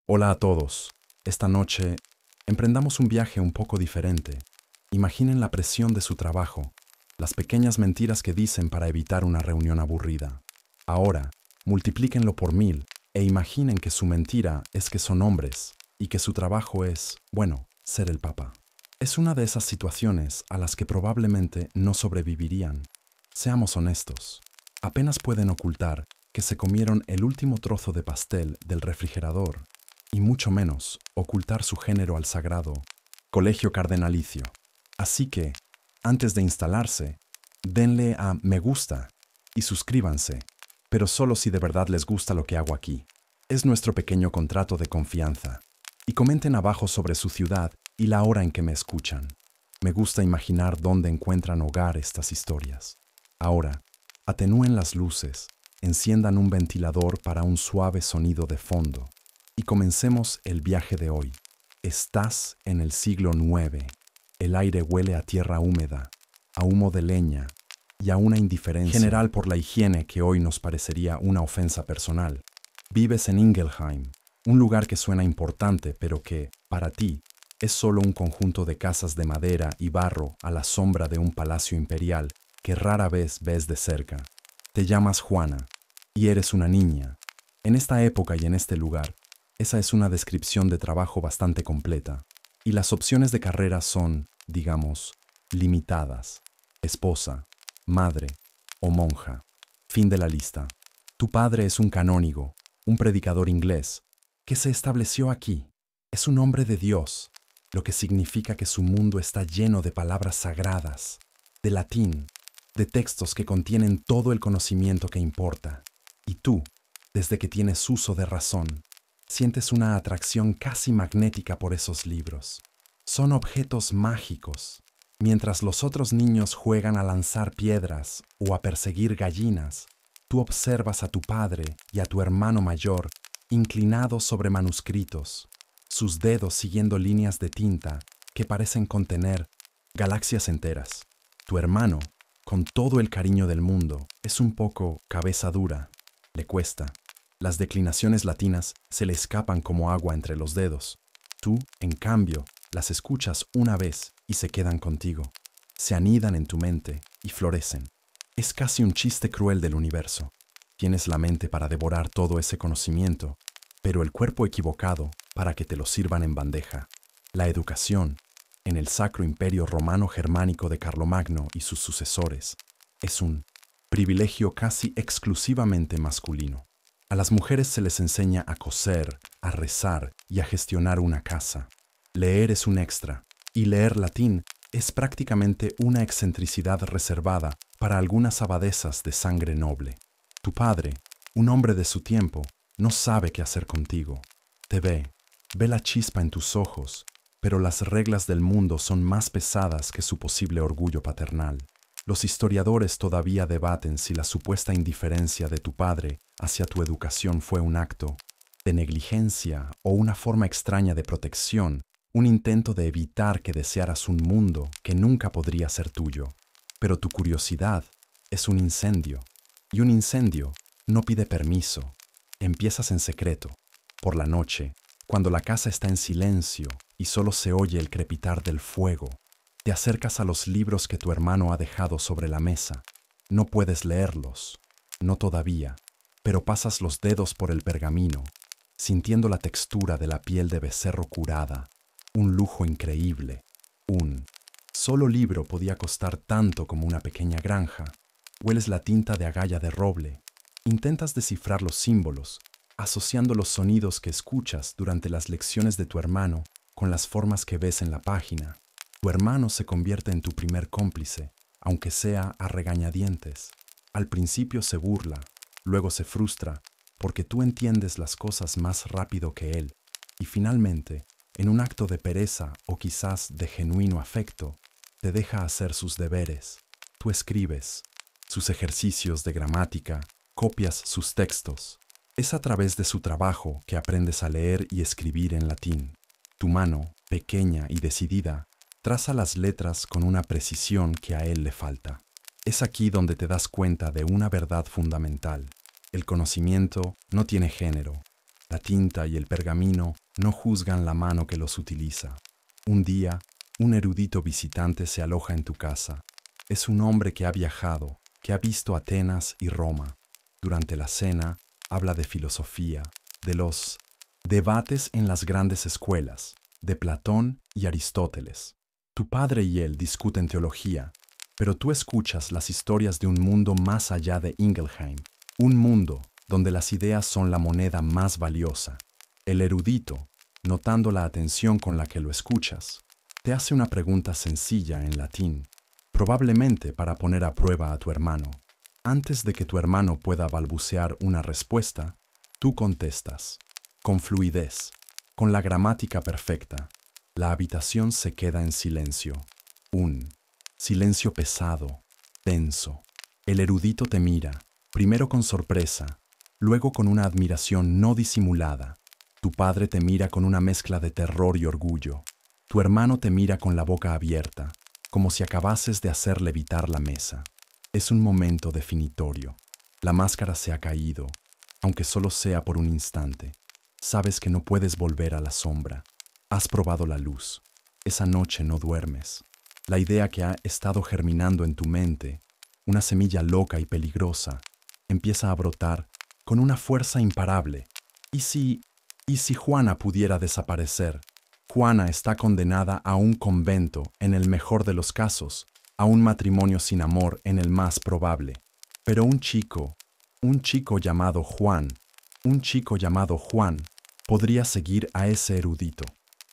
Hola a todos. Esta noche emprendamos un viaje un poco diferente. Imaginen la presión de su trabajo, las pequeñas mentiras que dicen para evitar una reunión aburrida. Ahora, multiplíquenlo por 1000 e imaginen que su mentira es que son hombres y que su trabajo es, bueno, ser el papa. Es una de esas situaciones a las que probablemente no sobrevivirían. Seamos honestos. Apenas pueden ocultar que se comieron el último trozo de pastel del refrigerador y mucho menos ocultar su género al sagrado colegio cardenalicio. Así que, antes de instalarse, denle a me gusta y suscríbanse, pero solo si de verdad les gusta lo que hago aquí. Es nuestro pequeño contrato de confianza. Y comenten abajo sobre su ciudad y la hora en que me escuchan. Me gusta imaginar dónde encuentran hogar estas historias. Ahora, atenúen las luces, enciendan un ventilador para un suave sonido de fondo y comencemos el viaje de hoy. Estás en el siglo IX. El aire huele a tierra húmeda, a humo de leña y a una indiferencia general por la higiene que hoy nos parecería una ofensa personal. Vives en Ingelheim, un lugar que suena importante, pero que, para ti, es solo un conjunto de casas de madera y barro a la sombra de un palacio imperial que rara vez ves de cerca. Te llamas Juana, y eres una niña. En esta época y en este lugar, esa es una descripción de trabajo bastante completa, y las opciones de carrera son, digamos, limitadas. Esposa, madre o monja. Fin de la lista. Tu padre es un canónigo, un predicador inglés, que se estableció aquí. Es un hombre de Dios, lo que significa que su mundo está lleno de palabras sagradas, de latín, de textos que contienen todo el conocimiento que importa. Y tú, desde que tienes uso de razón, sientes una atracción casi magnética por esos libros. Son objetos mágicos. Mientras los otros niños juegan a lanzar piedras o a perseguir gallinas, tú observas a tu padre y a tu hermano mayor inclinados sobre manuscritos, sus dedos siguiendo líneas de tinta que parecen contener galaxias enteras. Tu hermano, con todo el cariño del mundo, es un poco cabeza dura. Le cuesta. Las declinaciones latinas se le escapan como agua entre los dedos. Tú, en cambio, las escuchas una vez y se quedan contigo. Se anidan en tu mente y florecen. Es casi un chiste cruel del universo. Tienes la mente para devorar todo ese conocimiento, pero el cuerpo equivocado para que te lo sirvan en bandeja. La educación, en el Sacro Imperio Romano-Germánico de Carlomagno y sus sucesores, es un privilegio casi exclusivamente masculino. A las mujeres se les enseña a coser, a rezar y a gestionar una casa. Leer es un extra, y leer latín es prácticamente una excentricidad reservada para algunas abadesas de sangre noble. Tu padre, un hombre de su tiempo, no sabe qué hacer contigo. Te ve la chispa en tus ojos, pero las reglas del mundo son más pesadas que su posible orgullo paternal. Los historiadores todavía debaten si la supuesta indiferencia de tu padre hacia tu educación fue un acto de negligencia o una forma extraña de protección, un intento de evitar que desearas un mundo que nunca podría ser tuyo. Pero tu curiosidad es un incendio, y un incendio no pide permiso. Empiezas en secreto, por la noche, cuando la casa está en silencio y solo se oye el crepitar del fuego. Te acercas a los libros que tu hermano ha dejado sobre la mesa. No puedes leerlos, no todavía, pero pasas los dedos por el pergamino, sintiendo la textura de la piel de becerro curada. Un lujo increíble. Un solo libro podía costar tanto como una pequeña granja. Hueles la tinta de agalla de roble. Intentas descifrar los símbolos, asociando los sonidos que escuchas durante las lecciones de tu hermano con las formas que ves en la página. Tu hermano se convierte en tu primer cómplice, aunque sea a regañadientes. Al principio se burla, luego se frustra, porque tú entiendes las cosas más rápido que él, y finalmente, en un acto de pereza o quizás de genuino afecto, te deja hacer sus deberes. Tú escribes sus ejercicios de gramática, copias sus textos. Es a través de su trabajo que aprendes a leer y escribir en latín. Tu mano, pequeña y decidida, traza las letras con una precisión que a él le falta. Es aquí donde te das cuenta de una verdad fundamental. El conocimiento no tiene género. La tinta y el pergamino no juzgan la mano que los utiliza. Un día, un erudito visitante se aloja en tu casa. Es un hombre que ha viajado, que ha visto Atenas y Roma. Durante la cena, habla de filosofía, de los debates en las grandes escuelas, de Platón y Aristóteles. Tu padre y él discuten teología, pero tú escuchas las historias de un mundo más allá de Ingelheim, un mundo donde las ideas son la moneda más valiosa. El erudito, notando la atención con la que lo escuchas, te hace una pregunta sencilla en latín, probablemente para poner a prueba a tu hermano. Antes de que tu hermano pueda balbucear una respuesta, tú contestas, con fluidez, con la gramática perfecta. La habitación se queda en silencio. Un silencio pesado, denso. El erudito te mira, primero con sorpresa, luego con una admiración no disimulada. Tu padre te mira con una mezcla de terror y orgullo. Tu hermano te mira con la boca abierta, como si acabases de hacer levitar la mesa. Es un momento definitorio. La máscara se ha caído, aunque solo sea por un instante. Sabes que no puedes volver a la sombra. Has probado la luz. Esa noche no duermes. La idea que ha estado germinando en tu mente, una semilla loca y peligrosa, empieza a brotar con una fuerza imparable. ¿Y si Juana pudiera desaparecer? Juana está condenada a un convento en el mejor de los casos, a un matrimonio sin amor en el más probable. Pero un chico llamado Juan, podría seguir a ese erudito.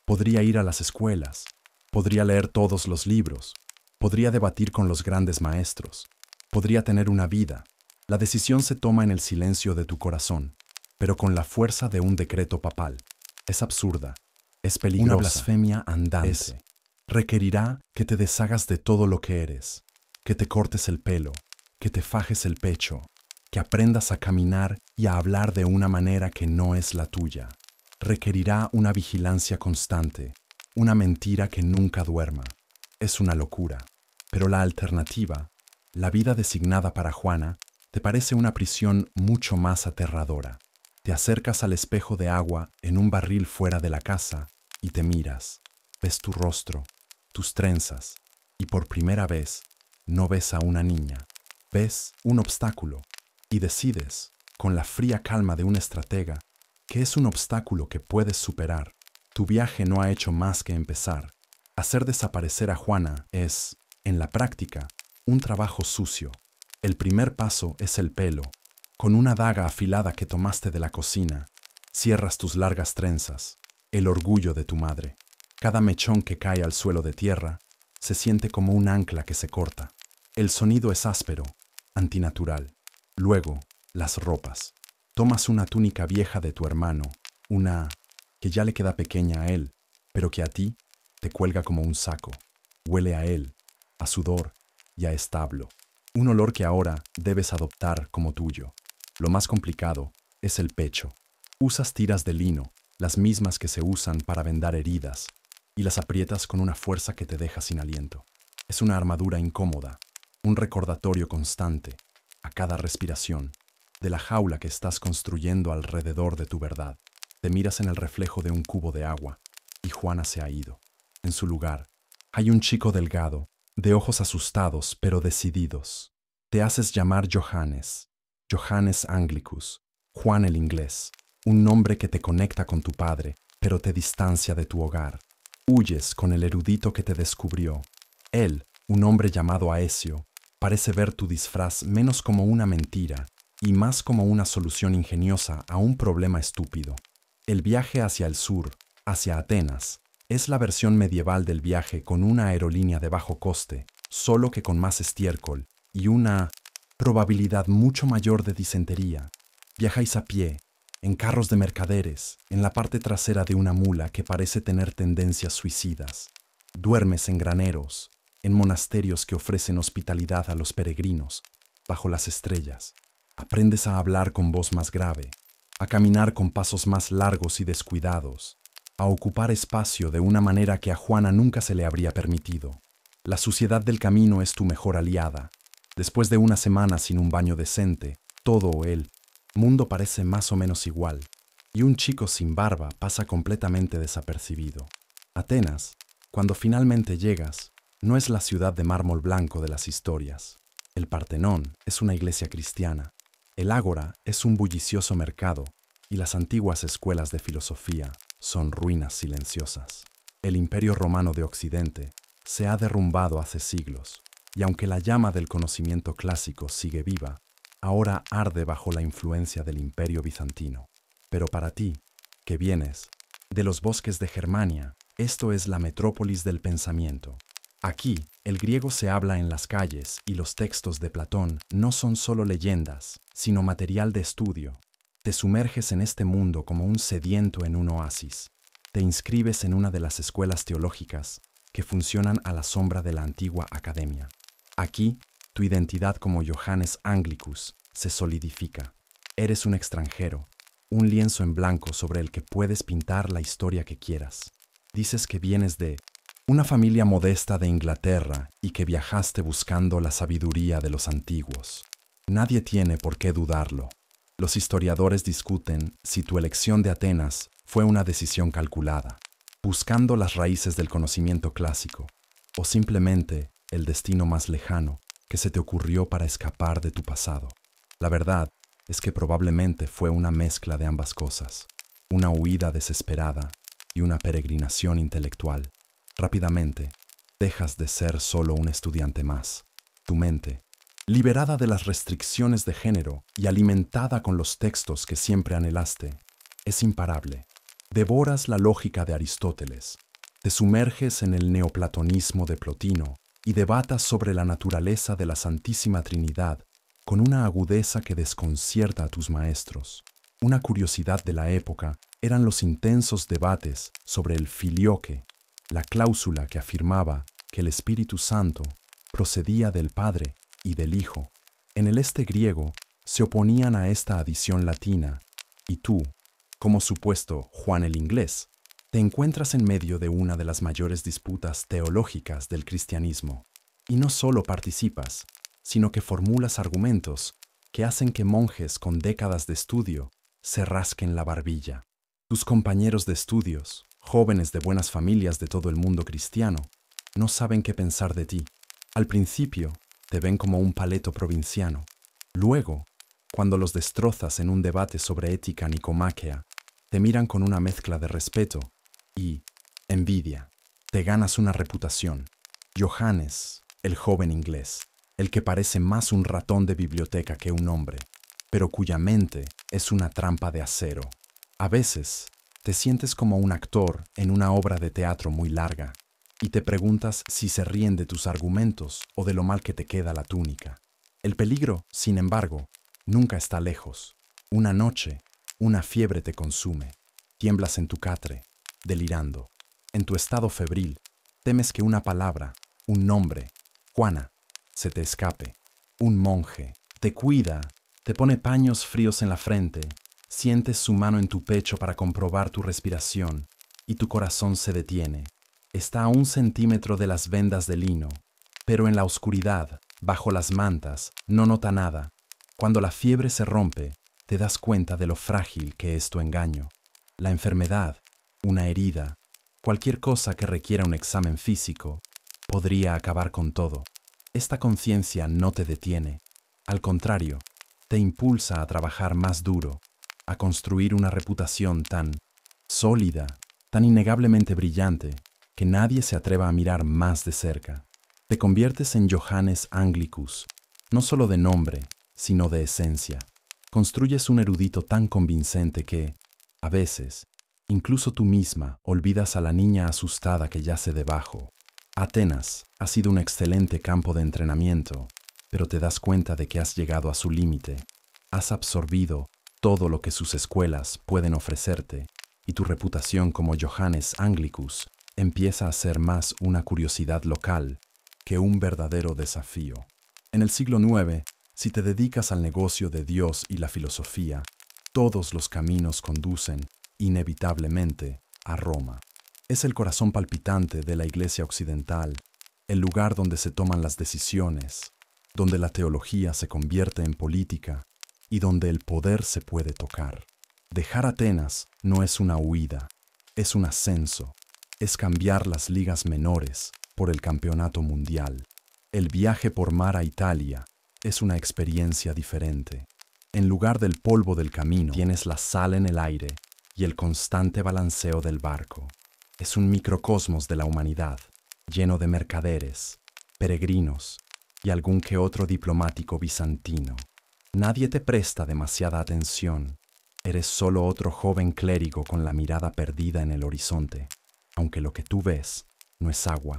Podría ir a las escuelas, podría leer todos los libros, podría debatir con los grandes maestros, podría tener una vida. La decisión se toma en el silencio de tu corazón, pero con la fuerza de un decreto papal. Es absurda, es peligrosa, una blasfemia andante. Requerirá que te deshagas de todo lo que eres, que te cortes el pelo, que te fajes el pecho, que aprendas a caminar y a hablar de una manera que no es la tuya. Requerirá una vigilancia constante, una mentira que nunca duerma. Es una locura, pero la alternativa, la vida designada para Juana, te parece una prisión mucho más aterradora. Te acercas al espejo de agua en un barril fuera de la casa y te miras. Ves tu rostro, tus trenzas, y por primera vez no ves a una niña. Ves un obstáculo y decides, con la fría calma de un estratega, que es un obstáculo que puedes superar. Tu viaje no ha hecho más que empezar. Hacer desaparecer a Juana es, en la práctica, un trabajo sucio. El primer paso es el pelo. Con una daga afilada que tomaste de la cocina, cierras tus largas trenzas, el orgullo de tu madre. Cada mechón que cae al suelo de tierra se siente como un ancla que se corta. El sonido es áspero, antinatural. Luego, las ropas. Tomas una túnica vieja de tu hermano, una que ya le queda pequeña a él, pero que a ti te cuelga como un saco. Huele a él, a sudor y a establo. Un olor que ahora debes adoptar como tuyo. Lo más complicado es el pecho. Usas tiras de lino, las mismas que se usan para vendar heridas, y las aprietas con una fuerza que te deja sin aliento. Es una armadura incómoda, un recordatorio constante, a cada respiración, de la jaula que estás construyendo alrededor de tu verdad. Te miras en el reflejo de un cubo de agua, y Juana se ha ido. En su lugar, hay un chico delgado, de ojos asustados pero decididos. Te haces llamar Johannes, Johannes Anglicus, Juan el inglés, un nombre que te conecta con tu padre, pero te distancia de tu hogar. Huyes con el erudito que te descubrió. Él, un hombre llamado Aesio, parece ver tu disfraz menos como una mentira y más como una solución ingeniosa a un problema estúpido. El viaje hacia el sur, hacia Atenas, es la versión medieval del viaje con una aerolínea de bajo coste, solo que con más estiércol y una probabilidad mucho mayor de disentería. Viajáis a pie, en carros de mercaderes, en la parte trasera de una mula que parece tener tendencias suicidas. Duermes en graneros, en monasterios que ofrecen hospitalidad a los peregrinos, bajo las estrellas. Aprendes a hablar con voz más grave, a caminar con pasos más largos y descuidados, a ocupar espacio de una manera que a Juana nunca se le habría permitido. La suciedad del camino es tu mejor aliada. Después de una semana sin un baño decente, todo el mundo parece más o menos igual. y un chico sin barba pasa completamente desapercibido. Atenas, cuando finalmente llegas, no es la ciudad de mármol blanco de las historias. El Partenón es una iglesia cristiana, el Ágora es un bullicioso mercado y las antiguas escuelas de filosofía son ruinas silenciosas. El Imperio Romano de Occidente se ha derrumbado hace siglos, y aunque la llama del conocimiento clásico sigue viva, ahora arde bajo la influencia del Imperio Bizantino. Pero para ti, que vienes de los bosques de Germania, esto es la metrópolis del pensamiento. Aquí, el griego se habla en las calles y los textos de Platón no son solo leyendas, sino material de estudio. Te sumerges en este mundo como un sediento en un oasis. Te inscribes en una de las escuelas teológicas que funcionan a la sombra de la antigua academia. Aquí, tu identidad como Johannes Anglicus se solidifica. Eres un extranjero, un lienzo en blanco sobre el que puedes pintar la historia que quieras. Dices que vienes de una familia modesta de Inglaterra y que viajaste buscando la sabiduría de los antiguos. Nadie tiene por qué dudarlo. Los historiadores discuten si tu elección de Atenas fue una decisión calculada, buscando las raíces del conocimiento clásico, o simplemente el destino más lejano que se te ocurrió para escapar de tu pasado. La verdad es que probablemente fue una mezcla de ambas cosas, una huida desesperada y una peregrinación intelectual. Rápidamente, dejas de ser solo un estudiante más. Tu mente, liberada de las restricciones de género y alimentada con los textos que siempre anhelaste, es imparable. Devoras la lógica de Aristóteles, te sumerges en el neoplatonismo de Plotino y debatas sobre la naturaleza de la Santísima Trinidad con una agudeza que desconcierta a tus maestros. Una curiosidad de la época eran los intensos debates sobre el filioque, la cláusula que afirmaba que el Espíritu Santo procedía del Padre y del Hijo. En el este griego se oponían a esta adición latina, y tú, como supuesto Juan el Inglés, te encuentras en medio de una de las mayores disputas teológicas del cristianismo. Y no solo participas, sino que formulas argumentos que hacen que monjes con décadas de estudio se rasquen la barbilla. Tus compañeros de estudios, jóvenes de buenas familias de todo el mundo cristiano, no saben qué pensar de ti. Al principio, te ven como un paleto provinciano. Luego, cuando los destrozas en un debate sobre ética nicomáquea, te miran con una mezcla de respeto y envidia. Te ganas una reputación. Johannes, el joven inglés, el que parece más un ratón de biblioteca que un hombre, pero cuya mente es una trampa de acero. A veces, te sientes como un actor en una obra de teatro muy larga y te preguntas si se ríen de tus argumentos o de lo mal que te queda la túnica. El peligro, sin embargo, nunca está lejos. Una noche, una fiebre te consume. Tiemblas en tu catre, delirando. En tu estado febril, temes que una palabra, un nombre, Juana, se te escape. Un monje te cuida, te pone paños fríos en la frente, sientes su mano en tu pecho para comprobar tu respiración y tu corazón se detiene. Está a 1 centímetro de las vendas de lino, pero en la oscuridad, bajo las mantas, no nota nada. Cuando la fiebre se rompe, te das cuenta de lo frágil que es tu engaño. La enfermedad, una herida, cualquier cosa que requiera un examen físico, podría acabar con todo. Esta conciencia no te detiene. Al contrario, te impulsa a trabajar más duro, a construir una reputación tan sólida, tan innegablemente brillante, que nadie se atreva a mirar más de cerca. Te conviertes en Johannes Anglicus, no solo de nombre, sino de esencia. Construyes un erudito tan convincente que, a veces, incluso tú misma olvidas a la niña asustada que yace debajo. Atenas ha sido un excelente campo de entrenamiento, pero te das cuenta de que has llegado a su límite. Has absorbido todo lo que sus escuelas pueden ofrecerte, y tu reputación como Johannes Anglicus empieza a ser más una curiosidad local que un verdadero desafío. En el siglo IX, si te dedicas al negocio de Dios y la filosofía, todos los caminos conducen, inevitablemente, a Roma. Es el corazón palpitante de la Iglesia occidental, el lugar donde se toman las decisiones, donde la teología se convierte en política y donde el poder se puede tocar. Dejar Atenas no es una huida, es un ascenso, es cambiar las ligas menores por el campeonato mundial. El viaje por mar a Italia es una experiencia diferente. En lugar del polvo del camino, tienes la sal en el aire y el constante balanceo del barco. Es un microcosmos de la humanidad, lleno de mercaderes, peregrinos y algún que otro diplomático bizantino. Nadie te presta demasiada atención. Eres solo otro joven clérigo con la mirada perdida en el horizonte, aunque lo que tú ves no es agua,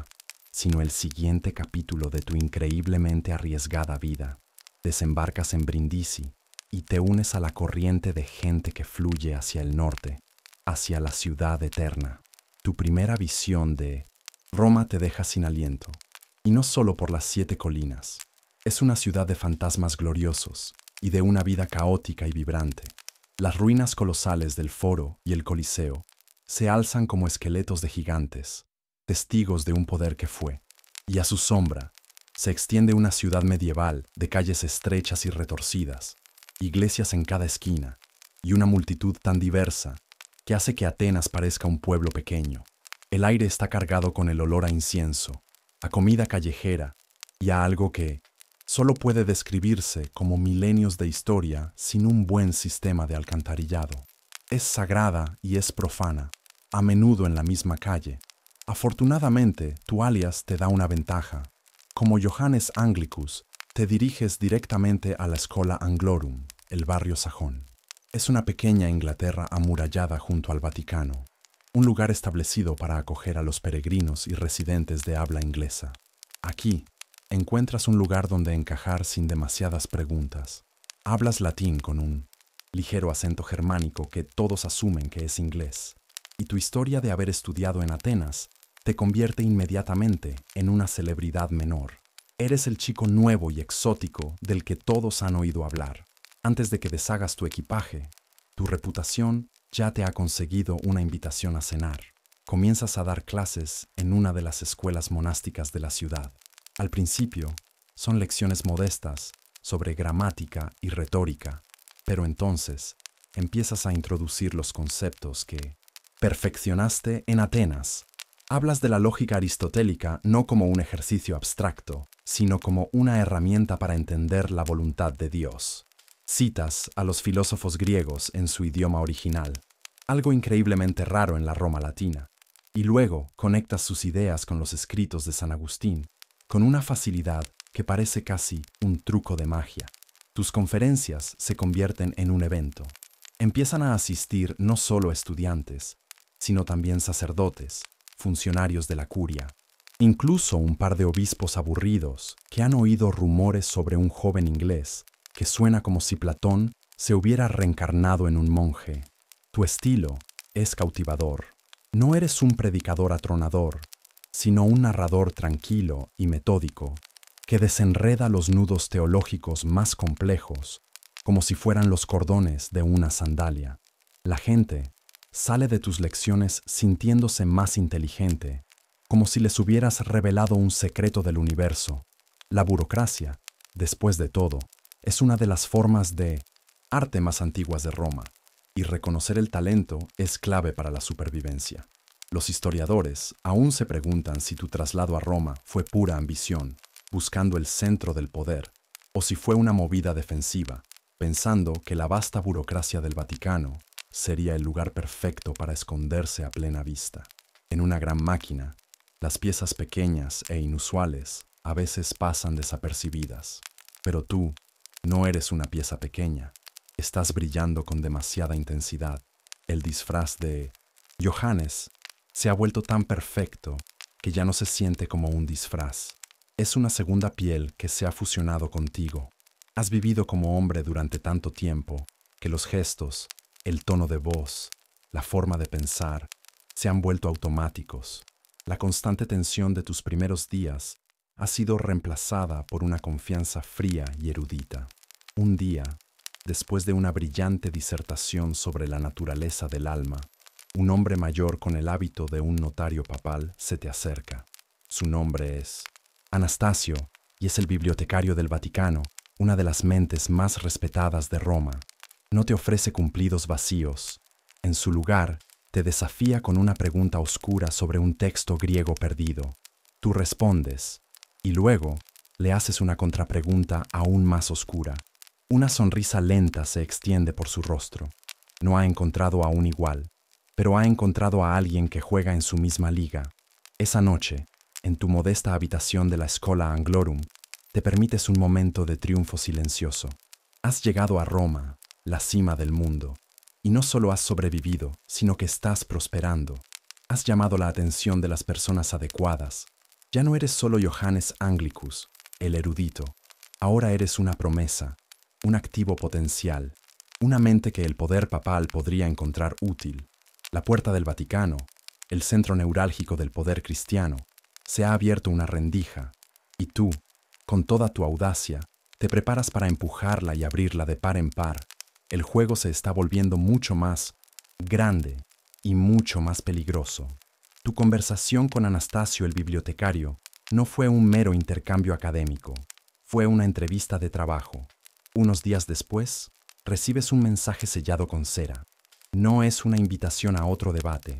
sino el siguiente capítulo de tu increíblemente arriesgada vida. Desembarcas en Brindisi y te unes a la corriente de gente que fluye hacia el norte, hacia la ciudad eterna. Tu primera visión de Roma te deja sin aliento, y no solo por las 7 colinas. Es una ciudad de fantasmas gloriosos y de una vida caótica y vibrante. Las ruinas colosales del Foro y el Coliseo se alzan como esqueletos de gigantes, testigos de un poder que fue, y a su sombra se extiende una ciudad medieval de calles estrechas y retorcidas, iglesias en cada esquina, y una multitud tan diversa que hace que Atenas parezca un pueblo pequeño. El aire está cargado con el olor a incienso, a comida callejera y a algo que solo puede describirse como milenios de historia sin un buen sistema de alcantarillado. Es sagrada y es profana, a menudo en la misma calle. Afortunadamente, tu alias te da una ventaja. Como Johannes Anglicus, te diriges directamente a la Schola Anglorum, el barrio sajón. Es una pequeña Inglaterra amurallada junto al Vaticano, un lugar establecido para acoger a los peregrinos y residentes de habla inglesa. Aquí, encuentras un lugar donde encajar sin demasiadas preguntas. Hablas latín con un ligero acento germánico que todos asumen que es inglés, y tu historia de haber estudiado en Atenas te convierte inmediatamente en una celebridad menor. Eres el chico nuevo y exótico del que todos han oído hablar. Antes de que deshagas tu equipaje, tu reputación ya te ha conseguido una invitación a cenar. Comienzas a dar clases en una de las escuelas monásticas de la ciudad. Al principio, son lecciones modestas sobre gramática y retórica, pero entonces empiezas a introducir los conceptos que perfeccionaste en Atenas. Hablas de la lógica aristotélica no como un ejercicio abstracto, sino como una herramienta para entender la voluntad de Dios. Citas a los filósofos griegos en su idioma original, algo increíblemente raro en la Roma latina, y luego conectas sus ideas con los escritos de San Agustín, con una facilidad que parece casi un truco de magia. Tus conferencias se convierten en un evento. Empiezan a asistir no solo estudiantes, sino también sacerdotes, funcionarios de la curia, incluso un par de obispos aburridos que han oído rumores sobre un joven inglés que suena como si Platón se hubiera reencarnado en un monje. Tu estilo es cautivador. No eres un predicador atronador, sino un narrador tranquilo y metódico que desenreda los nudos teológicos más complejos como si fueran los cordones de una sandalia. La gente sale de tus lecciones sintiéndose más inteligente, como si les hubieras revelado un secreto del universo. La burocracia, después de todo, es una de las formas de arte más antiguas de Roma, y reconocer el talento es clave para la supervivencia. Los historiadores aún se preguntan si tu traslado a Roma fue pura ambición, buscando el centro del poder, o si fue una movida defensiva, pensando que la vasta burocracia del Vaticano sería el lugar perfecto para esconderse a plena vista. En una gran máquina, las piezas pequeñas e inusuales a veces pasan desapercibidas, pero tú no eres una pieza pequeña. Estás brillando con demasiada intensidad. El disfraz de Johannes se ha vuelto tan perfecto que ya no se siente como un disfraz. Es una segunda piel que se ha fusionado contigo. Has vivido como hombre durante tanto tiempo que los gestos, el tono de voz, la forma de pensar, se han vuelto automáticos. La constante tensión de tus primeros días ha sido reemplazada por una confianza fría y erudita. Un día, después de una brillante disertación sobre la naturaleza del alma, un hombre mayor con el hábito de un notario papal se te acerca. Su nombre es Anastasio y es el bibliotecario del Vaticano, una de las mentes más respetadas de Roma. No te ofrece cumplidos vacíos. En su lugar, te desafía con una pregunta oscura sobre un texto griego perdido. Tú respondes, y luego le haces una contrapregunta aún más oscura. Una sonrisa lenta se extiende por su rostro. No ha encontrado a un igual, pero ha encontrado a alguien que juega en su misma liga. Esa noche, en tu modesta habitación de la Schola Anglorum, te permites un momento de triunfo silencioso. Has llegado a Roma, la cima del mundo, y no solo has sobrevivido, sino que estás prosperando. Has llamado la atención de las personas adecuadas. Ya no eres solo Johannes Anglicus, el erudito. Ahora eres una promesa, un activo potencial, una mente que el poder papal podría encontrar útil. La puerta del Vaticano, el centro neurálgico del poder cristiano, se ha abierto una rendija, y tú, con toda tu audacia, te preparas para empujarla y abrirla de par en par. El juego se está volviendo mucho más grande y mucho más peligroso. Tu conversación con Anastasio el bibliotecario no fue un mero intercambio académico, fue una entrevista de trabajo. Unos días después, recibes un mensaje sellado con cera. No es una invitación a otro debate,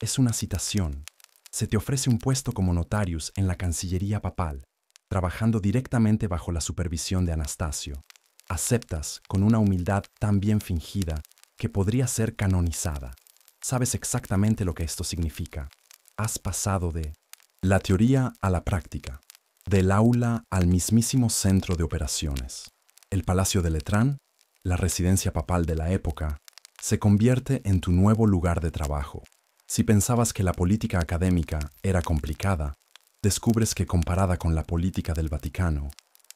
es una citación. Se te ofrece un puesto como notarius en la Cancillería papal, trabajando directamente bajo la supervisión de Anastasio. Aceptas con una humildad tan bien fingida que podría ser canonizada. Sabes exactamente lo que esto significa. Has pasado de la teoría a la práctica, del aula al mismísimo centro de operaciones. El Palacio de Letrán, la residencia papal de la época, se convierte en tu nuevo lugar de trabajo. Si pensabas que la política académica era complicada, descubres que comparada con la política del Vaticano,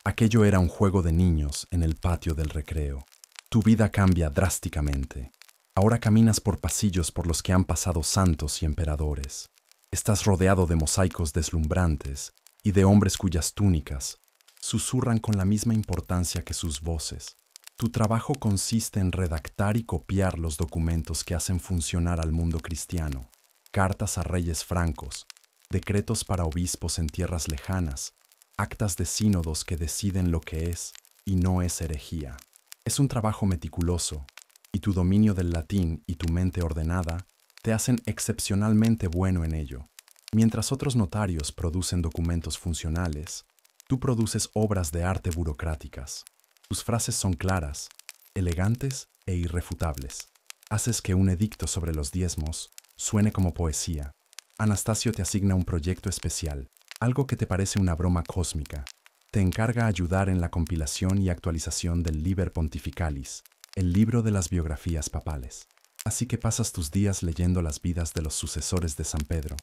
aquello era un juego de niños en el patio del recreo. Tu vida cambia drásticamente. Ahora caminas por pasillos por los que han pasado santos y emperadores. Estás rodeado de mosaicos deslumbrantes y de hombres cuyas túnicas susurran con la misma importancia que sus voces. Tu trabajo consiste en redactar y copiar los documentos que hacen funcionar al mundo cristiano, cartas a reyes francos, decretos para obispos en tierras lejanas, actas de sínodos que deciden lo que es y no es herejía. Es un trabajo meticuloso, y tu dominio del latín y tu mente ordenada te hacen excepcionalmente bueno en ello. Mientras otros notarios producen documentos funcionales, tú produces obras de arte burocráticas. Tus frases son claras, elegantes e irrefutables. Haces que un edicto sobre los diezmos suene como poesía. Anastasio te asigna un proyecto especial, algo que te parece una broma cósmica. Te encarga ayudar en la compilación y actualización del Liber Pontificalis, el libro de las biografías papales. Así que pasas tus días leyendo las vidas de los sucesores de San Pedro,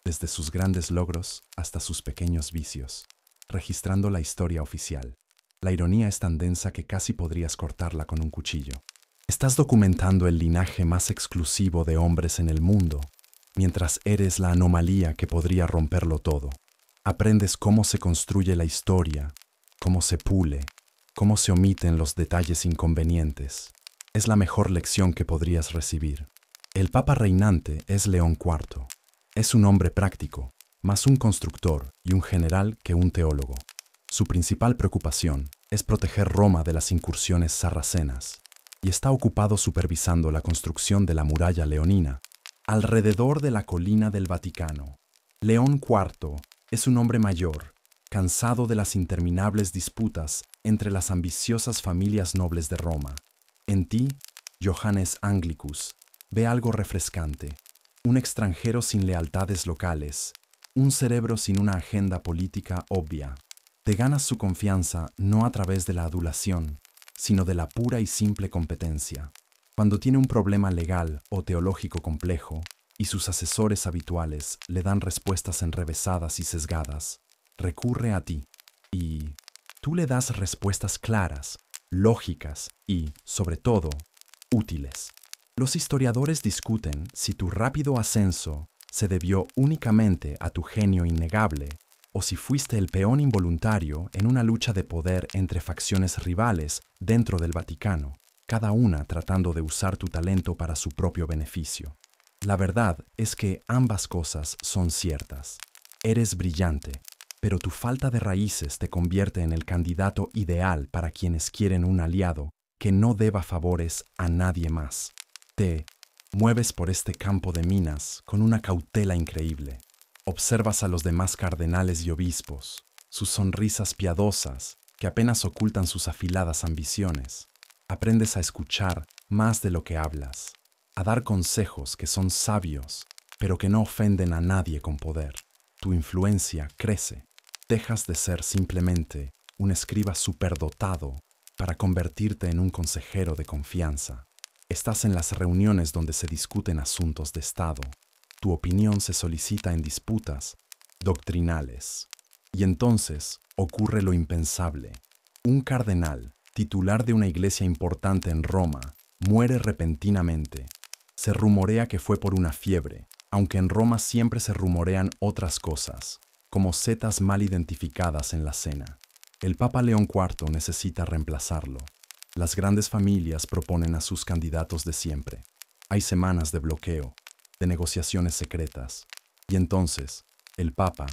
desde sus grandes logros hasta sus pequeños vicios, registrando la historia oficial. La ironía es tan densa que casi podrías cortarla con un cuchillo. Estás documentando el linaje más exclusivo de hombres en el mundo, mientras eres la anomalía que podría romperlo todo. Aprendes cómo se construye la historia, cómo se pule, cómo se omiten los detalles inconvenientes. Es la mejor lección que podrías recibir. El Papa reinante es León IV. Es un hombre práctico, más un constructor y un general que un teólogo. Su principal preocupación es proteger Roma de las incursiones sarracenas, y está ocupado supervisando la construcción de la muralla leonina alrededor de la colina del Vaticano. León IV es un hombre mayor, cansado de las interminables disputas entre las ambiciosas familias nobles de Roma. En ti, Johannes Anglicus, ve algo refrescante, un extranjero sin lealtades locales, un cerebro sin una agenda política obvia. Te ganas su confianza no a través de la adulación, sino de la pura y simple competencia. Cuando tiene un problema legal o teológico complejo, y sus asesores habituales le dan respuestas enrevesadas y sesgadas, recurre a ti, y tú le das respuestas claras, lógicas y, sobre todo, útiles. Los historiadores discuten si tu rápido ascenso se debió únicamente a tu genio innegable o si fuiste el peón involuntario en una lucha de poder entre facciones rivales dentro del Vaticano, cada una tratando de usar tu talento para su propio beneficio. La verdad es que ambas cosas son ciertas. Eres brillante, pero tu falta de raíces te convierte en el candidato ideal para quienes quieren un aliado que no deba favores a nadie más. Te mueves por este campo de minas con una cautela increíble. Observas a los demás cardenales y obispos, sus sonrisas piadosas que apenas ocultan sus afiladas ambiciones. Aprendes a escuchar más de lo que hablas, a dar consejos que son sabios, pero que no ofenden a nadie con poder. Tu influencia crece. Dejas de ser simplemente un escriba superdotado para convertirte en un consejero de confianza. Estás en las reuniones donde se discuten asuntos de Estado. Tu opinión se solicita en disputas doctrinales. Y entonces ocurre lo impensable. Un cardenal, titular de una iglesia importante en Roma, muere repentinamente. Se rumorea que fue por una fiebre, aunque en Roma siempre se rumorean otras cosas, como setas mal identificadas en la cena. El Papa León IV necesita reemplazarlo. Las grandes familias proponen a sus candidatos de siempre. Hay semanas de bloqueo, de negociaciones secretas. Y entonces, el Papa,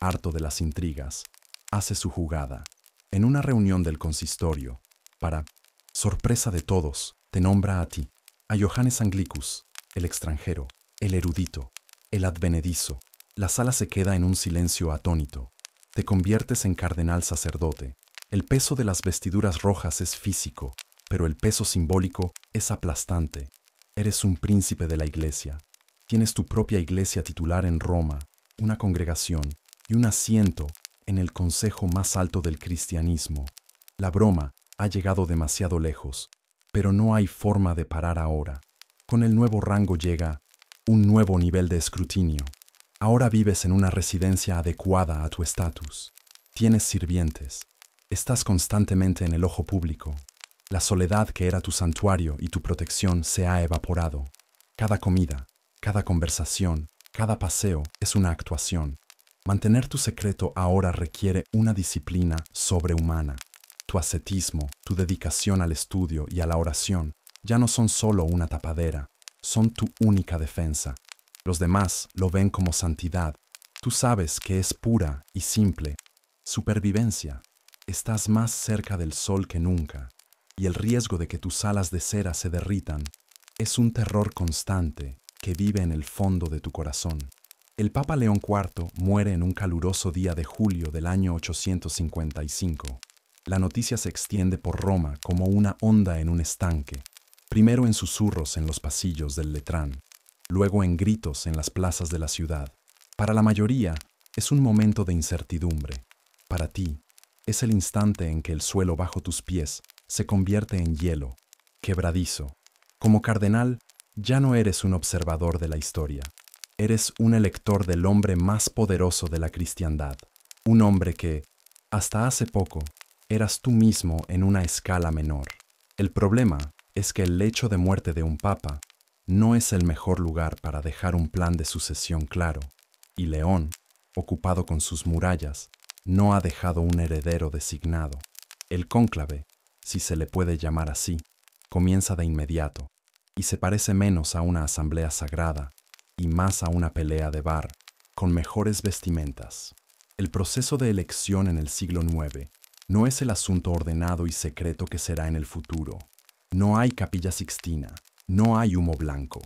harto de las intrigas, hace su jugada. En una reunión del consistorio, para sorpresa de todos, te nombra a ti, a Johannes Anglicus, el extranjero, el erudito, el advenedizo. La sala se queda en un silencio atónito. Te conviertes en cardenal sacerdote. El peso de las vestiduras rojas es físico, pero el peso simbólico es aplastante. Eres un príncipe de la iglesia. Tienes tu propia iglesia titular en Roma, una congregación y un asiento en el consejo más alto del cristianismo. La broma ha llegado demasiado lejos, pero no hay forma de parar ahora. Con el nuevo rango llega un nuevo nivel de escrutinio. Ahora vives en una residencia adecuada a tu estatus. Tienes sirvientes. Estás constantemente en el ojo público. La soledad que era tu santuario y tu protección se ha evaporado. Cada comida, cada conversación, cada paseo es una actuación. Mantener tu secreto ahora requiere una disciplina sobrehumana. Tu ascetismo, tu dedicación al estudio y a la oración ya no son solo una tapadera, son tu única defensa. Los demás lo ven como santidad. Tú sabes que es pura y simple supervivencia. Estás más cerca del sol que nunca, y el riesgo de que tus alas de cera se derritan es un terror constante que vive en el fondo de tu corazón. El Papa León IV muere en un caluroso día de julio del año 855. La noticia se extiende por Roma como una onda en un estanque, primero en susurros en los pasillos del Letrán, luego en gritos en las plazas de la ciudad. Para la mayoría es un momento de incertidumbre. Para ti, es el instante en que el suelo bajo tus pies se convierte en hielo, quebradizo. Como cardenal, ya no eres un observador de la historia. Eres un elector del hombre más poderoso de la cristiandad. Un hombre que, hasta hace poco, eras tú mismo en una escala menor. El problema es que el lecho de muerte de un papa no es el mejor lugar para dejar un plan de sucesión claro. Y León, ocupado con sus murallas, no ha dejado un heredero designado. El cónclave, si se le puede llamar así, comienza de inmediato, y se parece menos a una asamblea sagrada y más a una pelea de bar, con mejores vestimentas. El proceso de elección en el siglo IX no es el asunto ordenado y secreto que será en el futuro. No hay capilla sixtina, no hay humo blanco.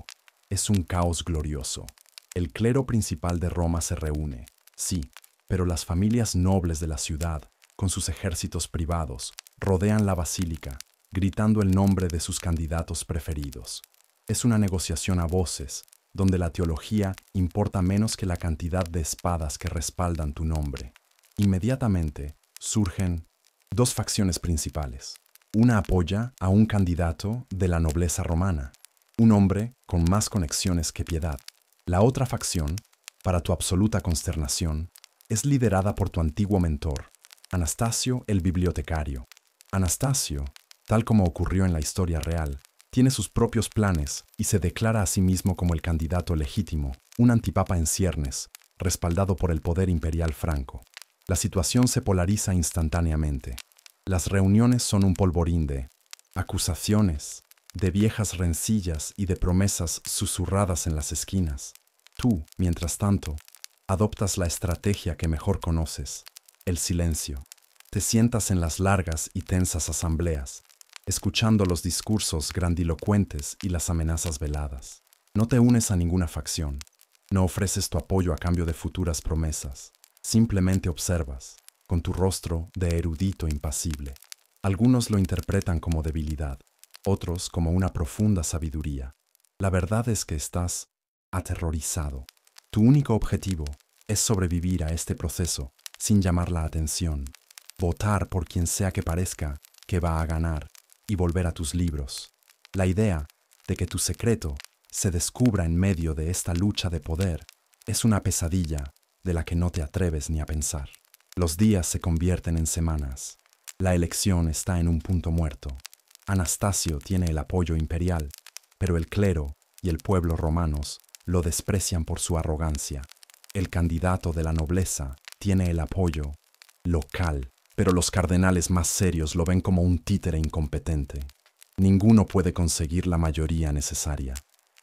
Es un caos glorioso. El clero principal de Roma se reúne, sí, pero las familias nobles de la ciudad, con sus ejércitos privados, rodean la basílica, gritando el nombre de sus candidatos preferidos. Es una negociación a voces, donde la teología importa menos que la cantidad de espadas que respaldan tu nombre. Inmediatamente surgen dos facciones principales. Una apoya a un candidato de la nobleza romana, un hombre con más conexiones que piedad. La otra facción, para tu absoluta consternación, es liderada por tu antiguo mentor, Anastasio el bibliotecario. Anastasio, tal como ocurrió en la historia real, tiene sus propios planes y se declara a sí mismo como el candidato legítimo, un antipapa en ciernes, respaldado por el poder imperial franco. La situación se polariza instantáneamente. Las reuniones son un polvorín de acusaciones, de viejas rencillas y de promesas susurradas en las esquinas. Tú, mientras tanto, adoptas la estrategia que mejor conoces, el silencio. Te sientas en las largas y tensas asambleas, escuchando los discursos grandilocuentes y las amenazas veladas. No te unes a ninguna facción, no ofreces tu apoyo a cambio de futuras promesas, simplemente observas, con tu rostro de erudito impasible. Algunos lo interpretan como debilidad, otros como una profunda sabiduría. La verdad es que estás aterrorizado. Tu único objetivo es sobrevivir a este proceso sin llamar la atención, votar por quien sea que parezca que va a ganar y volver a tus libros. La idea de que tu secreto se descubra en medio de esta lucha de poder es una pesadilla de la que no te atreves ni a pensar. Los días se convierten en semanas. La elección está en un punto muerto. Anastasio tiene el apoyo imperial, pero el clero y el pueblo romanos lo desprecian por su arrogancia. El candidato de la nobleza tiene el apoyo local, pero los cardenales más serios lo ven como un títere incompetente. Ninguno puede conseguir la mayoría necesaria.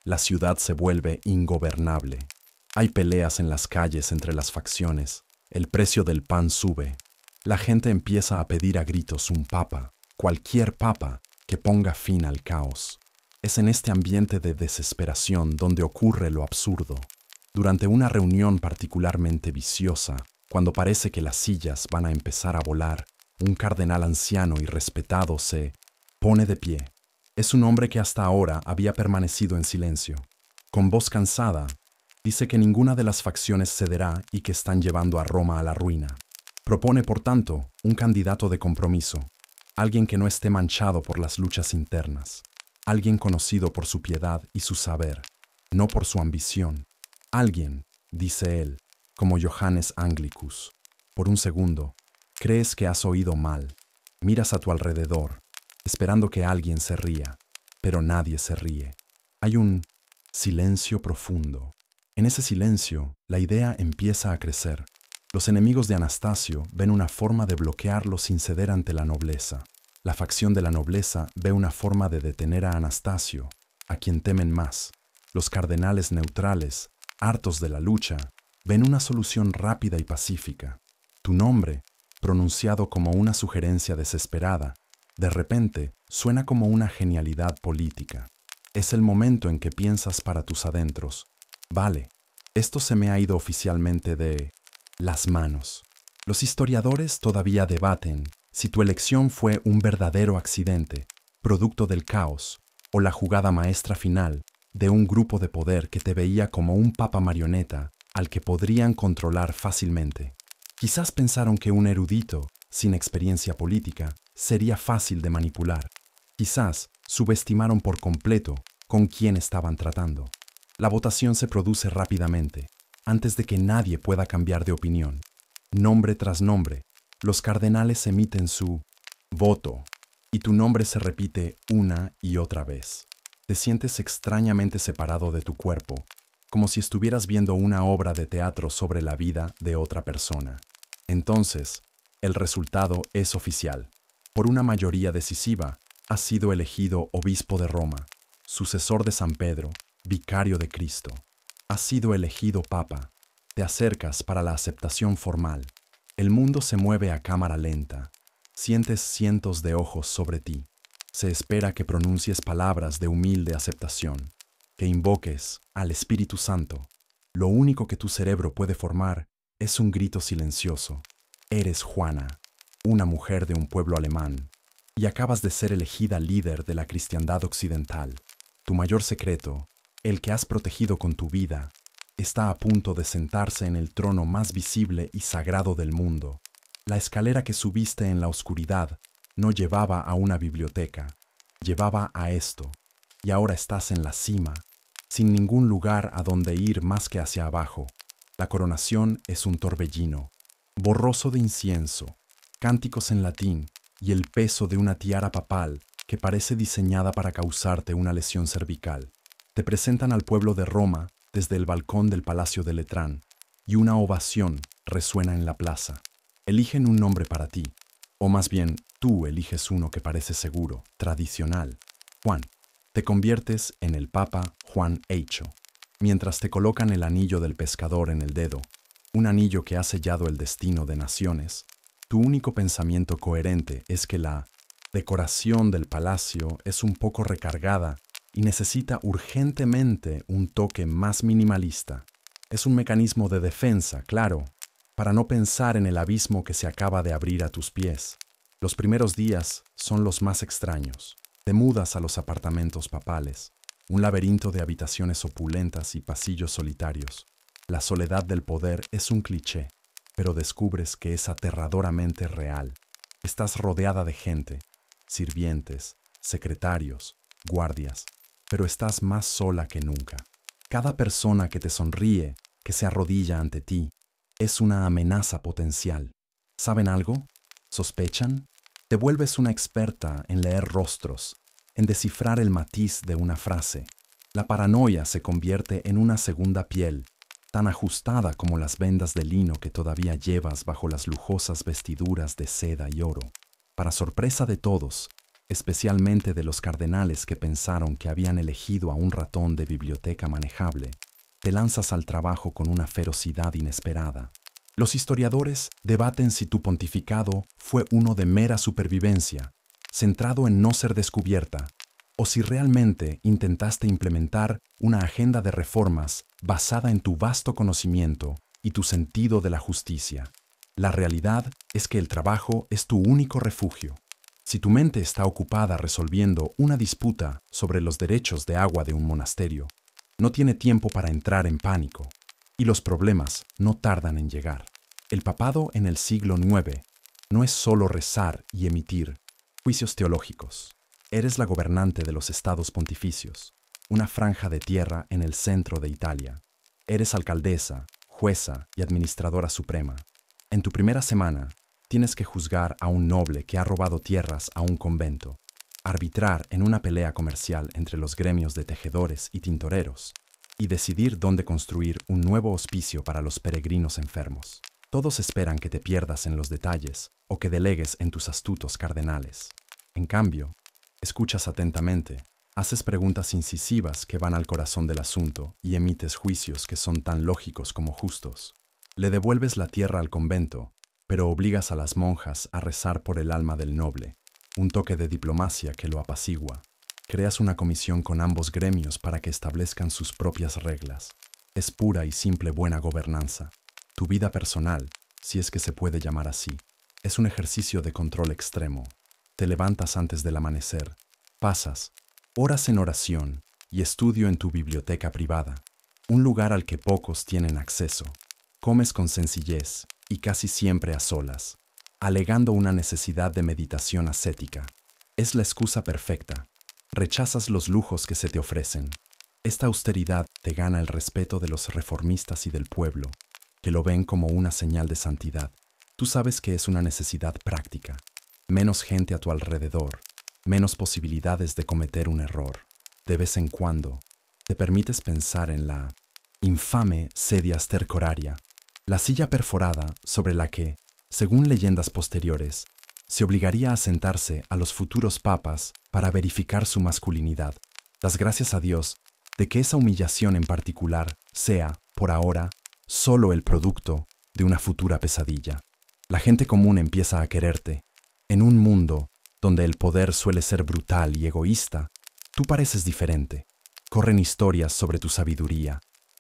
La ciudad se vuelve ingobernable. Hay peleas en las calles entre las facciones. El precio del pan sube. La gente empieza a pedir a gritos un papa, cualquier papa, que ponga fin al caos. Es en este ambiente de desesperación donde ocurre lo absurdo. Durante una reunión particularmente viciosa, cuando parece que las sillas van a empezar a volar, un cardenal anciano y respetado se pone de pie. Es un hombre que hasta ahora había permanecido en silencio. Con voz cansada, dice que ninguna de las facciones cederá y que están llevando a Roma a la ruina. Propone, por tanto, un candidato de compromiso, alguien que no esté manchado por las luchas internas, alguien conocido por su piedad y su saber, no por su ambición. Alguien, dice él, como Johannes Anglicus. Por un segundo, crees que has oído mal. Miras a tu alrededor, esperando que alguien se ría, pero nadie se ríe. Hay un silencio profundo. En ese silencio, la idea empieza a crecer. Los enemigos de Anastasio ven una forma de bloquearlo sin ceder ante la nobleza. La facción de la nobleza ve una forma de detener a Anastasio, a quien temen más. Los cardenales neutrales, hartos de la lucha, ven una solución rápida y pacífica. Tu nombre, pronunciado como una sugerencia desesperada, de repente suena como una genialidad política. Es el momento en que piensas para tus adentros: vale, esto se me ha ido oficialmente de las manos. Los historiadores todavía debaten si tu elección fue un verdadero accidente, producto del caos, o la jugada maestra final de un grupo de poder que te veía como un papa marioneta al que podrían controlar fácilmente. Quizás pensaron que un erudito, sin experiencia política, sería fácil de manipular. Quizás subestimaron por completo con quién estaban tratando. La votación se produce rápidamente, antes de que nadie pueda cambiar de opinión. Nombre tras nombre, los cardenales emiten su voto, y tu nombre se repite una y otra vez. Te sientes extrañamente separado de tu cuerpo, como si estuvieras viendo una obra de teatro sobre la vida de otra persona. Entonces, el resultado es oficial. Por una mayoría decisiva, has sido elegido obispo de Roma, sucesor de San Pedro, vicario de Cristo. Has sido elegido papa. Te acercas para la aceptación formal. El mundo se mueve a cámara lenta. Sientes cientos de ojos sobre ti. Se espera que pronuncies palabras de humilde aceptación, que invoques al Espíritu Santo. Lo único que tu cerebro puede formar es un grito silencioso. Eres Juana, una mujer de un pueblo alemán, y acabas de ser elegida líder de la cristiandad occidental. Tu mayor secreto, el que has protegido con tu vida, está a punto de sentarse en el trono más visible y sagrado del mundo. La escalera que subiste en la oscuridad no llevaba a una biblioteca, llevaba a esto, y ahora estás en la cima, sin ningún lugar a donde ir más que hacia abajo. La coronación es un torbellino, borroso de incienso, cánticos en latín y el peso de una tiara papal que parece diseñada para causarte una lesión cervical. Te presentan al pueblo de Roma desde el balcón del Palacio de Letrán, y una ovación resuena en la plaza. Eligen un nombre para ti, o más bien, tú eliges uno que parece seguro, tradicional: Juan. Te conviertes en el Papa Juan H. Mientras te colocan el anillo del pescador en el dedo, un anillo que ha sellado el destino de naciones, tu único pensamiento coherente es que la decoración del palacio es un poco recargada y necesita urgentemente un toque más minimalista. Es un mecanismo de defensa, claro, para no pensar en el abismo que se acaba de abrir a tus pies. Los primeros días son los más extraños. Te mudas a los apartamentos papales, un laberinto de habitaciones opulentas y pasillos solitarios. La soledad del poder es un cliché, pero descubres que es aterradoramente real. Estás rodeada de gente, sirvientes, secretarios, guardias, pero estás más sola que nunca. Cada persona que te sonríe, que se arrodilla ante ti, es una amenaza potencial. ¿Saben algo? ¿Sospechan? Te vuelves una experta en leer rostros, en descifrar el matiz de una frase. La paranoia se convierte en una segunda piel, tan ajustada como las vendas de lino que todavía llevas bajo las lujosas vestiduras de seda y oro. Para sorpresa de todos, especialmente de los cardenales que pensaron que habían elegido a un ratón de biblioteca manejable, te lanzas al trabajo con una ferocidad inesperada. Los historiadores debaten si tu pontificado fue uno de mera supervivencia, centrado en no ser descubierta, o si realmente intentaste implementar una agenda de reformas basada en tu vasto conocimiento y tu sentido de la justicia. La realidad es que el trabajo es tu único refugio. Si tu mente está ocupada resolviendo una disputa sobre los derechos de agua de un monasterio, no tiene tiempo para entrar en pánico, y los problemas no tardan en llegar. El papado en el siglo IX no es solo rezar y emitir juicios teológicos. Eres la gobernante de los estados pontificios, una franja de tierra en el centro de Italia. Eres alcaldesa, jueza y administradora suprema. En tu primera semana, tienes que juzgar a un noble que ha robado tierras a un convento, arbitrar en una pelea comercial entre los gremios de tejedores y tintoreros, y decidir dónde construir un nuevo hospicio para los peregrinos enfermos. Todos esperan que te pierdas en los detalles o que delegues en tus astutos cardenales. En cambio, escuchas atentamente, haces preguntas incisivas que van al corazón del asunto y emites juicios que son tan lógicos como justos. Le devuelves la tierra al convento, pero obligas a las monjas a rezar por el alma del noble, un toque de diplomacia que lo apacigua. Creas una comisión con ambos gremios para que establezcan sus propias reglas. Es pura y simple buena gobernanza. Tu vida personal, si es que se puede llamar así, es un ejercicio de control extremo. Te levantas antes del amanecer, pasas horas en oración y estudio en tu biblioteca privada, un lugar al que pocos tienen acceso. Comes con sencillez y casi siempre a solas, alegando una necesidad de meditación ascética. Es la excusa perfecta. Rechazas los lujos que se te ofrecen. Esta austeridad te gana el respeto de los reformistas y del pueblo, que lo ven como una señal de santidad. Tú sabes que es una necesidad práctica. Menos gente a tu alrededor, menos posibilidades de cometer un error. De vez en cuando, te permites pensar en la infame sedia stercoraria, la silla perforada sobre la que, según leyendas posteriores, se obligaría a sentarse a los futuros papas para verificar su masculinidad. Das gracias a Dios de que esa humillación en particular sea, por ahora, solo el producto de una futura pesadilla. La gente común empieza a quererte. En un mundo donde el poder suele ser brutal y egoísta, tú pareces diferente. Corren historias sobre tu sabiduría.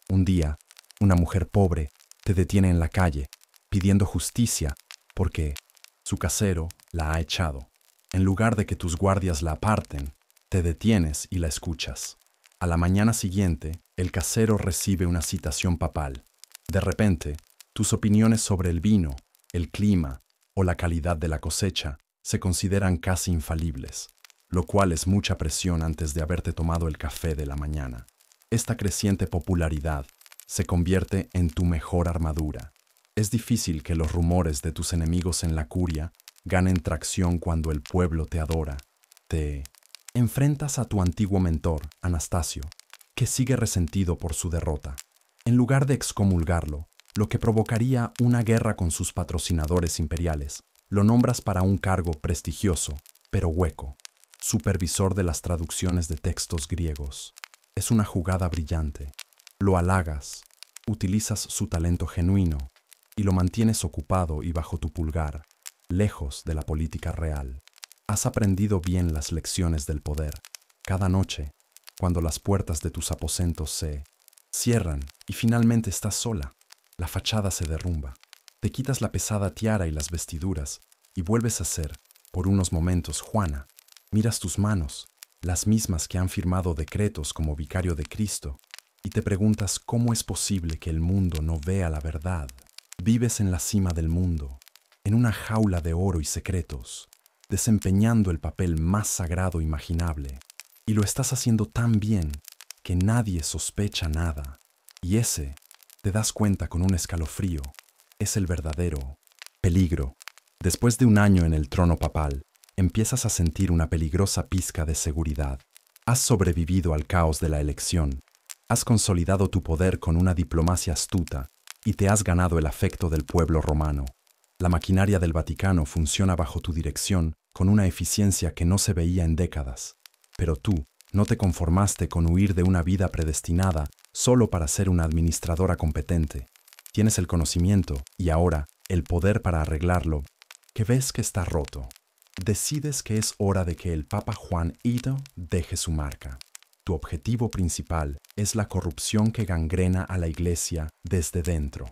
Un día, una mujer pobre te detiene en la calle, pidiendo justicia porque su casero la ha echado. En lugar de que tus guardias la aparten, te detienes y la escuchas. A la mañana siguiente, el casero recibe una citación papal. De repente, tus opiniones sobre el vino, el clima o la calidad de la cosecha se consideran casi infalibles, lo cual es mucha presión antes de haberte tomado el café de la mañana. Esta creciente popularidad se convierte en tu mejor armadura. Es difícil que los rumores de tus enemigos en la curia ganen tracción cuando el pueblo te adora. Te enfrentas a tu antiguo mentor, Anastasio, que sigue resentido por su derrota. En lugar de excomulgarlo, lo que provocaría una guerra con sus patrocinadores imperiales, lo nombras para un cargo prestigioso, pero hueco, supervisor de las traducciones de textos griegos. Es una jugada brillante. Lo halagas, utilizas su talento genuino y lo mantienes ocupado y bajo tu pulgar, lejos de la política real. Has aprendido bien las lecciones del poder. Cada noche, cuando las puertas de tus aposentos se cierran y finalmente estás sola, la fachada se derrumba. Te quitas la pesada tiara y las vestiduras y vuelves a ser, por unos momentos, Juana. Miras tus manos, las mismas que han firmado decretos como vicario de Cristo, y te preguntas cómo es posible que el mundo no vea la verdad. Vives en la cima del mundo, en una jaula de oro y secretos, desempeñando el papel más sagrado imaginable, y lo estás haciendo tan bien que nadie sospecha nada. Y ese, te das cuenta con un escalofrío, es el verdadero peligro. Después de un año en el trono papal, empiezas a sentir una peligrosa pizca de seguridad. Has sobrevivido al caos de la elección, has consolidado tu poder con una diplomacia astuta y te has ganado el afecto del pueblo romano. La maquinaria del Vaticano funciona bajo tu dirección con una eficiencia que no se veía en décadas. Pero tú no te conformaste con huir de una vida predestinada solo para ser una administradora competente. Tienes el conocimiento y ahora el poder para arreglarlo, que ves que está roto. Decides que es hora de que el Papa Juan Ito deje su marca. Tu objetivo principal es la corrupción que gangrena a la Iglesia desde dentro.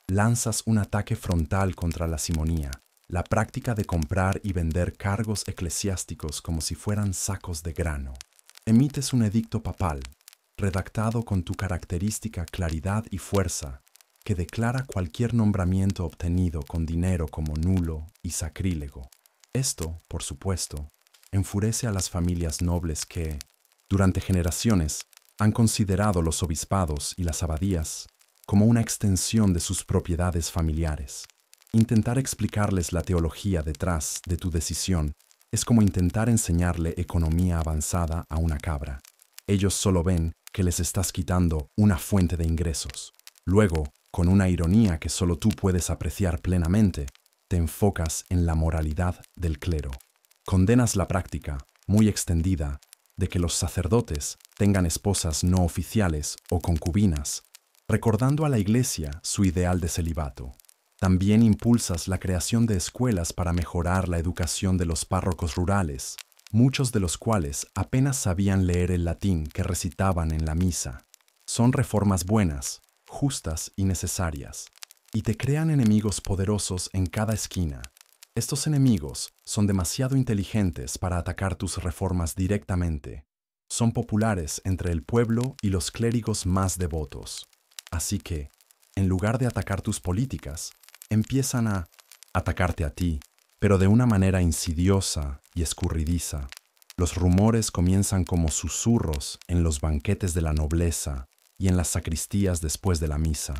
Lanzas un ataque frontal contra la simonía, la práctica de comprar y vender cargos eclesiásticos como si fueran sacos de grano. Emites un edicto papal, redactado con tu característica claridad y fuerza, que declara cualquier nombramiento obtenido con dinero como nulo y sacrílego. Esto, por supuesto, enfurece a las familias nobles que, durante generaciones, han considerado los obispados y las abadías como una extensión de sus propiedades familiares. Intentar explicarles la teología detrás de tu decisión es como intentar enseñarle economía avanzada a una cabra. Ellos solo ven que les estás quitando una fuente de ingresos. Luego, con una ironía que solo tú puedes apreciar plenamente, te enfocas en la moralidad del clero. Condenas la práctica, muy extendida, de que los sacerdotes tengan esposas no oficiales o concubinas, recordando a la Iglesia su ideal de celibato. También impulsas la creación de escuelas para mejorar la educación de los párrocos rurales, muchos de los cuales apenas sabían leer el latín que recitaban en la misa. Son reformas buenas, justas y necesarias, y te crean enemigos poderosos en cada esquina. Estos enemigos son demasiado inteligentes para atacar tus reformas directamente. Son populares entre el pueblo y los clérigos más devotos. Así que, en lugar de atacar tus políticas, empiezan a atacarte a ti, pero de una manera insidiosa y escurridiza. Los rumores comienzan como susurros en los banquetes de la nobleza y en las sacristías después de la misa.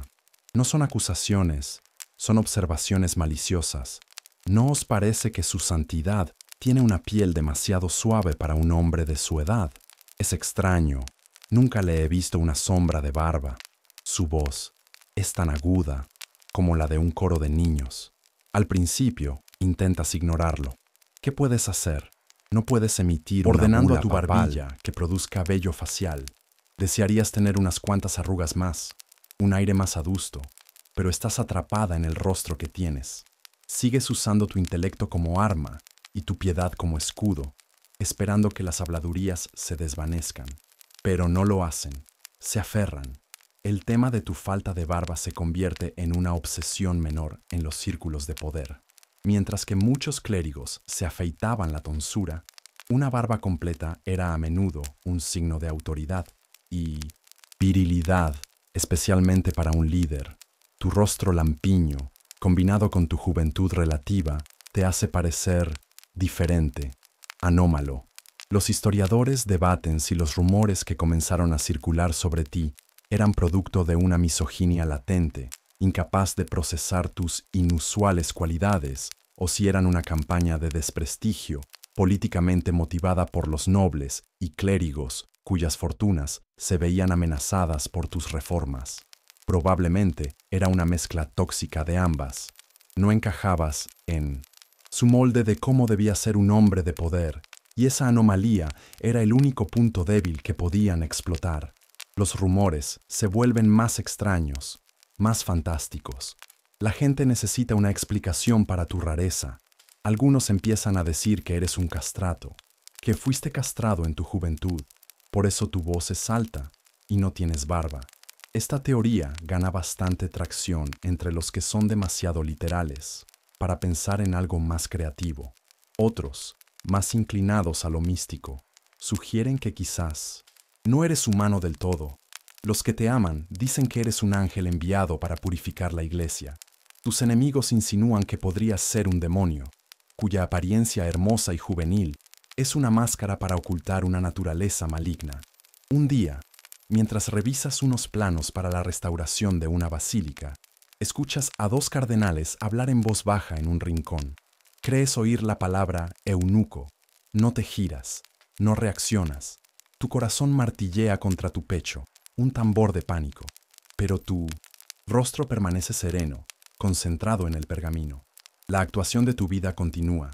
No son acusaciones, son observaciones maliciosas. ¿No os parece que su santidad tiene una piel demasiado suave para un hombre de su edad? Es extraño, nunca le he visto una sombra de barba. Su voz es tan aguda como la de un coro de niños. Al principio, intentas ignorarlo. ¿Qué puedes hacer? No puedes emitir ordenando a tu barbilla que produzca vello facial. Desearías tener unas cuantas arrugas más, un aire más adusto, pero estás atrapada en el rostro que tienes. Sigues usando tu intelecto como arma y tu piedad como escudo, esperando que las habladurías se desvanezcan. Pero no lo hacen, se aferran. El tema de tu falta de barba se convierte en una obsesión menor en los círculos de poder. Mientras que muchos clérigos se afeitaban la tonsura, una barba completa era a menudo un signo de autoridad y virilidad, especialmente para un líder. Tu rostro lampiño, combinado con tu juventud relativa, te hace parecer diferente, anómalo. Los historiadores debaten si los rumores que comenzaron a circular sobre ti eran producto de una misoginia latente, incapaz de procesar tus inusuales cualidades, o si eran una campaña de desprestigio, políticamente motivada por los nobles y clérigos cuyas fortunas se veían amenazadas por tus reformas. Probablemente era una mezcla tóxica de ambas. No encajabas en su molde de cómo debía ser un hombre de poder, y esa anomalía era el único punto débil que podían explotar. Los rumores se vuelven más extraños, más fantásticos. La gente necesita una explicación para tu rareza, Algunos empiezan a decir que eres un castrato, que fuiste castrado en tu juventud, por eso tu voz es alta y no tienes barba. Esta teoría gana bastante tracción entre los que son demasiado literales para pensar en algo más creativo. Otros, más inclinados a lo místico, sugieren que quizás no eres humano del todo. Los que te aman dicen que eres un ángel enviado para purificar la iglesia. Tus enemigos insinúan que podrías ser un demonio, cuya apariencia hermosa y juvenil es una máscara para ocultar una naturaleza maligna. Un día, mientras revisas unos planos para la restauración de una basílica, escuchas a dos cardenales hablar en voz baja en un rincón. Crees oír la palabra eunuco. No te giras, no reaccionas. Tu corazón martillea contra tu pecho, un tambor de pánico. Pero tu rostro permanece sereno, concentrado en el pergamino. La actuación de tu vida continúa.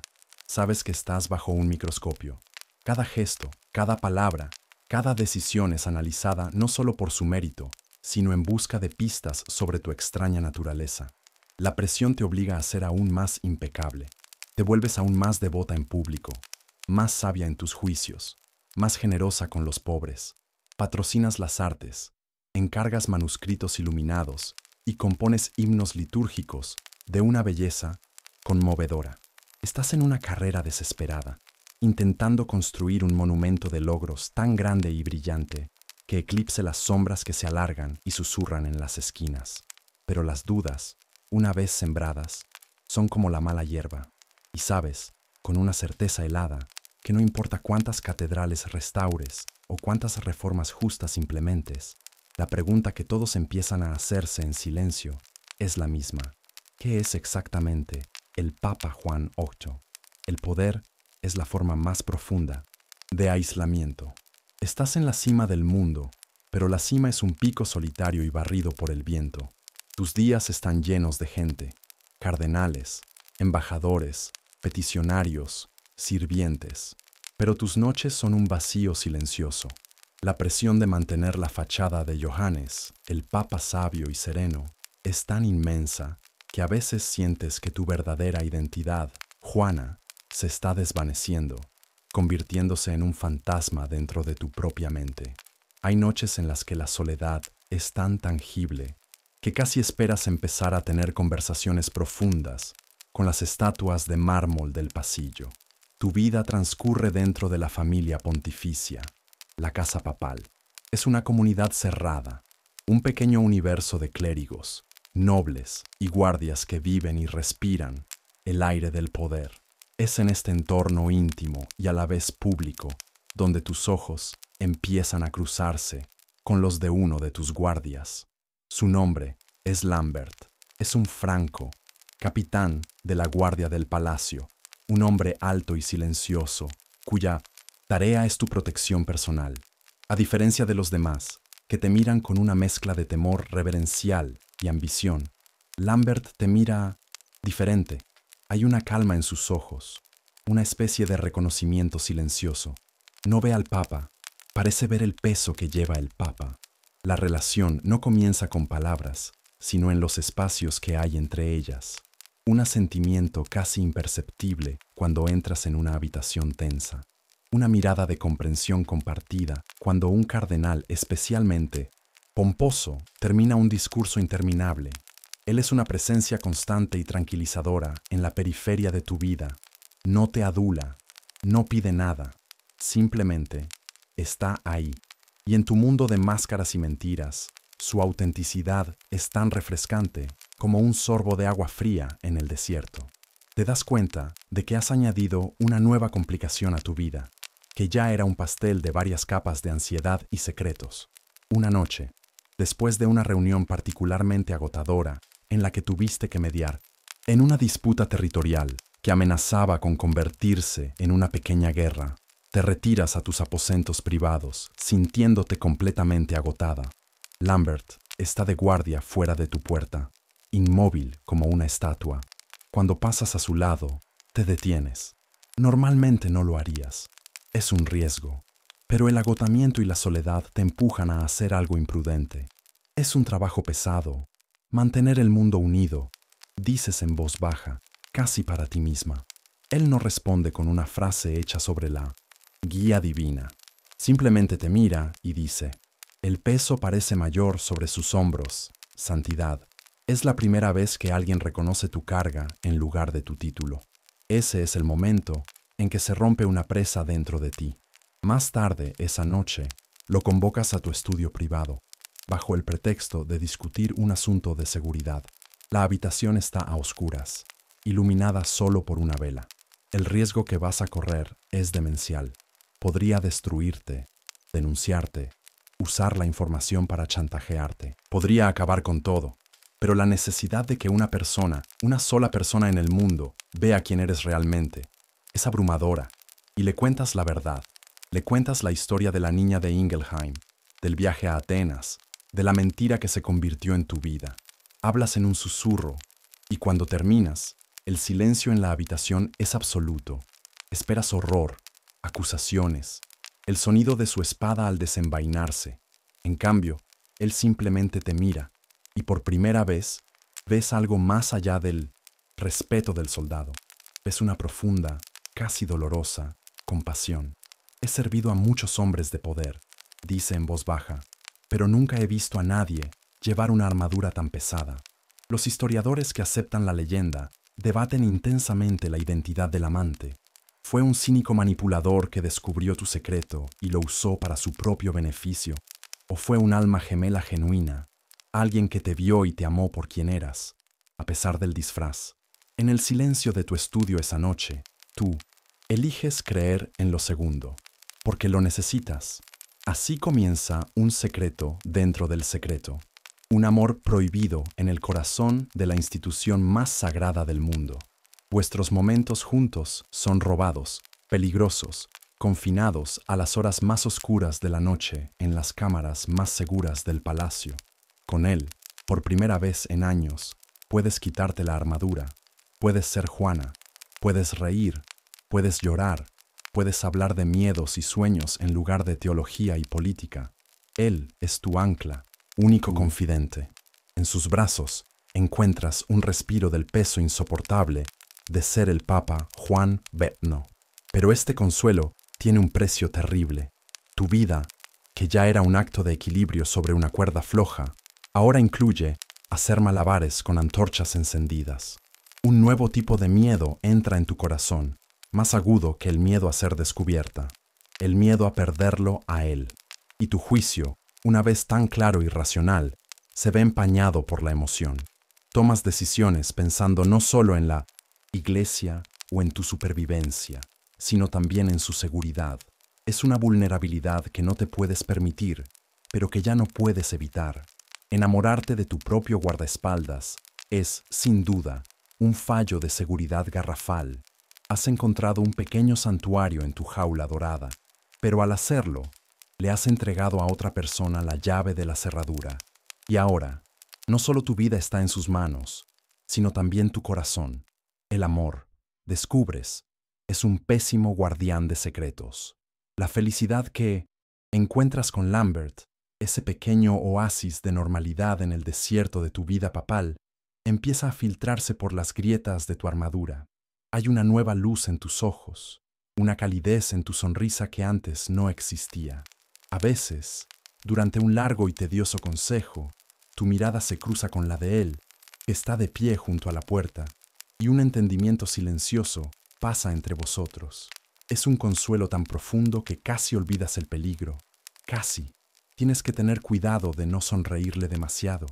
Sabes que estás bajo un microscopio. Cada gesto, cada palabra, cada decisión es analizada no solo por su mérito, sino en busca de pistas sobre tu extraña naturaleza. La presión te obliga a ser aún más impecable. Te vuelves aún más devota en público, más sabia en tus juicios, más generosa con los pobres. Patrocinas las artes, encargas manuscritos iluminados y compones himnos litúrgicos de una belleza conmovedora. Estás en una carrera desesperada, intentando construir un monumento de logros tan grande y brillante que eclipse las sombras que se alargan y susurran en las esquinas. Pero las dudas, una vez sembradas, son como la mala hierba, y sabes, con una certeza helada, que no importa cuántas catedrales restaures o cuántas reformas justas implementes, la pregunta que todos empiezan a hacerse en silencio es la misma. ¿Qué es exactamente el Papa Juan VIII? El poder es la forma más profunda de aislamiento. Estás en la cima del mundo, pero la cima es un pico solitario y barrido por el viento. Tus días están llenos de gente, cardenales, embajadores, peticionarios, sirvientes, pero tus noches son un vacío silencioso. La presión de mantener la fachada de Johannes, el Papa sabio y sereno, es tan inmensa que a veces sientes que tu verdadera identidad, Juana, se está desvaneciendo, convirtiéndose en un fantasma dentro de tu propia mente. Hay noches en las que la soledad es tan tangible que casi esperas empezar a tener conversaciones profundas con las estatuas de mármol del pasillo. Tu vida transcurre dentro de la familia pontificia. La casa papal es una comunidad cerrada, un pequeño universo de clérigos, nobles y guardias que viven y respiran el aire del poder. Es en este entorno íntimo y a la vez público donde tus ojos empiezan a cruzarse con los de uno de tus guardias. Su nombre es Lambert. Es un franco, capitán de la guardia del palacio, un hombre alto y silencioso, cuya tarea es tu protección personal. A diferencia de los demás, que te miran con una mezcla de temor reverencial y ambición, Lambert te mira diferente. Hay una calma en sus ojos, una especie de reconocimiento silencioso. No ve al Papa, parece ver el peso que lleva el Papa. La relación no comienza con palabras, sino en los espacios que hay entre ellas. Un asentimiento casi imperceptible cuando entras en una habitación tensa. Una mirada de comprensión compartida cuando un cardenal especialmente pomposo termina un discurso interminable. Él es una presencia constante y tranquilizadora en la periferia de tu vida. No te adula, no pide nada, simplemente está ahí. Y en tu mundo de máscaras y mentiras, su autenticidad es tan refrescante como un sorbo de agua fría en el desierto. Te das cuenta de que has añadido una nueva complicación a tu vida, que ya era un pastel de varias capas de ansiedad y secretos. Una noche, después de una reunión particularmente agotadora en la que tuviste que mediar, en una disputa territorial que amenazaba con convertirse en una pequeña guerra, te retiras a tus aposentos privados, sintiéndote completamente agotada. Lambert está de guardia fuera de tu puerta, inmóvil como una estatua. Cuando pasas a su lado, te detienes. Normalmente no lo harías. Es un riesgo, pero el agotamiento y la soledad te empujan a hacer algo imprudente. Es un trabajo pesado. Mantener el mundo unido, dices en voz baja, casi para ti misma. Él no responde con una frase hecha sobre la guía divina. Simplemente te mira y dice, el peso parece mayor sobre sus hombros, santidad. Es la primera vez que alguien reconoce tu carga en lugar de tu título. Ese es el momento en que se rompe una presa dentro de ti. Más tarde, esa noche, lo convocas a tu estudio privado, bajo el pretexto de discutir un asunto de seguridad. La habitación está a oscuras, iluminada solo por una vela. El riesgo que vas a correr es demencial. Podría destruirte, denunciarte, usar la información para chantajearte. Podría acabar con todo. Pero la necesidad de que una persona, una sola persona en el mundo, vea quién eres realmente, es abrumadora. Y le cuentas la verdad. Le cuentas la historia de la niña de Ingelheim, del viaje a Atenas, de la mentira que se convirtió en tu vida. Hablas en un susurro, y cuando terminas, el silencio en la habitación es absoluto. Esperas horror, acusaciones, el sonido de su espada al desenvainarse. En cambio, él simplemente te mira, y por primera vez ves algo más allá del respeto del soldado. Ves una profunda, casi dolorosa, compasión. He servido a muchos hombres de poder, dice en voz baja, pero nunca he visto a nadie llevar una armadura tan pesada. Los historiadores que aceptan la leyenda debaten intensamente la identidad del amante. ¿Fue un cínico manipulador que descubrió tu secreto y lo usó para su propio beneficio? ¿O fue un alma gemela genuina, alguien que te vio y te amó por quien eras, a pesar del disfraz? En el silencio de tu estudio esa noche, tú eliges creer en lo segundo, porque lo necesitas. Así comienza un secreto dentro del secreto, un amor prohibido en el corazón de la institución más sagrada del mundo. Vuestros momentos juntos son robados, peligrosos, confinados a las horas más oscuras de la noche en las cámaras más seguras del palacio. Con él, por primera vez en años, puedes quitarte la armadura, puedes ser Juana, puedes reír, puedes llorar, puedes hablar de miedos y sueños en lugar de teología y política. Él es tu ancla, único confidente. En sus brazos encuentras un respiro del peso insoportable de ser el Papa Juan XXIII. Pero este consuelo tiene un precio terrible. Tu vida, que ya era un acto de equilibrio sobre una cuerda floja, ahora incluye hacer malabares con antorchas encendidas. Un nuevo tipo de miedo entra en tu corazón, más agudo que el miedo a ser descubierta, el miedo a perderlo a él. Y tu juicio, una vez tan claro y racional, se ve empañado por la emoción. Tomas decisiones pensando no solo en la iglesia o en tu supervivencia, sino también en su seguridad. Es una vulnerabilidad que no te puedes permitir, pero que ya no puedes evitar. Enamorarte de tu propio guardaespaldas es, sin duda, un fallo de seguridad garrafal. Has encontrado un pequeño santuario en tu jaula dorada, pero al hacerlo, le has entregado a otra persona la llave de la cerradura. Y ahora, no solo tu vida está en sus manos, sino también tu corazón. El amor, descubres, es un pésimo guardián de secretos. La felicidad que encuentras con Lambert, ese pequeño oasis de normalidad en el desierto de tu vida papal, empieza a filtrarse por las grietas de tu armadura. Hay una nueva luz en tus ojos, una calidez en tu sonrisa que antes no existía. A veces, durante un largo y tedioso consejo, tu mirada se cruza con la de él, que está de pie junto a la puerta, y un entendimiento silencioso pasa entre vosotros. Es un consuelo tan profundo que casi olvidas el peligro. Casi. Tienes que tener cuidado de no sonreírle demasiado.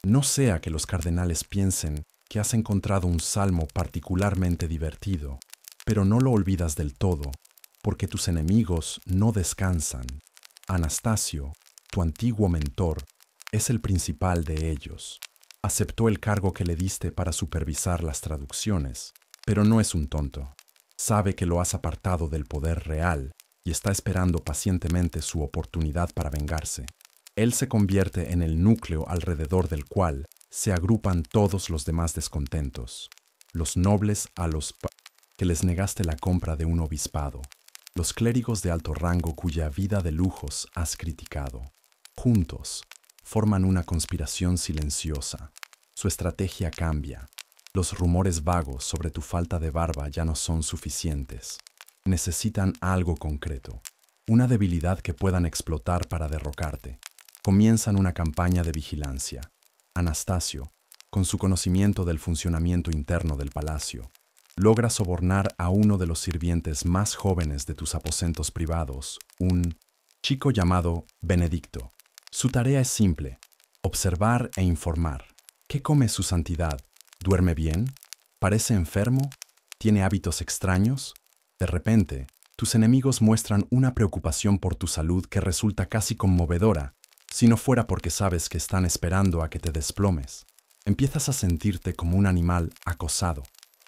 No sea que los cardenales piensen que has encontrado un salmo particularmente divertido, pero no lo olvidas del todo, porque tus enemigos no descansan. Anastasio, tu antiguo mentor, es el principal de ellos. Aceptó el cargo que le diste para supervisar las traducciones, pero no es un tonto. Sabe que lo has apartado del poder real y está esperando pacientemente su oportunidad para vengarse. Él se convierte en el núcleo alrededor del cual se agrupan todos los demás descontentos, los nobles a los que les negaste la compra de un obispado, los clérigos de alto rango cuya vida de lujos has criticado. Juntos, forman una conspiración silenciosa. Su estrategia cambia. Los rumores vagos sobre tu falta de barba ya no son suficientes. Necesitan algo concreto, una debilidad que puedan explotar para derrocarte. Comienzan una campaña de vigilancia. Anastasio, con su conocimiento del funcionamiento interno del palacio, logra sobornar a uno de los sirvientes más jóvenes de tus aposentos privados, un chico llamado Benedicto. Su tarea es simple: observar e informar. ¿Qué come su santidad? ¿Duerme bien? ¿Parece enfermo? ¿Tiene hábitos extraños? De repente, tus enemigos muestran una preocupación por tu salud que resulta casi conmovedora, si no fuera porque sabes que están esperando a que te desplomes. Empiezas a sentirte como un animal acosado.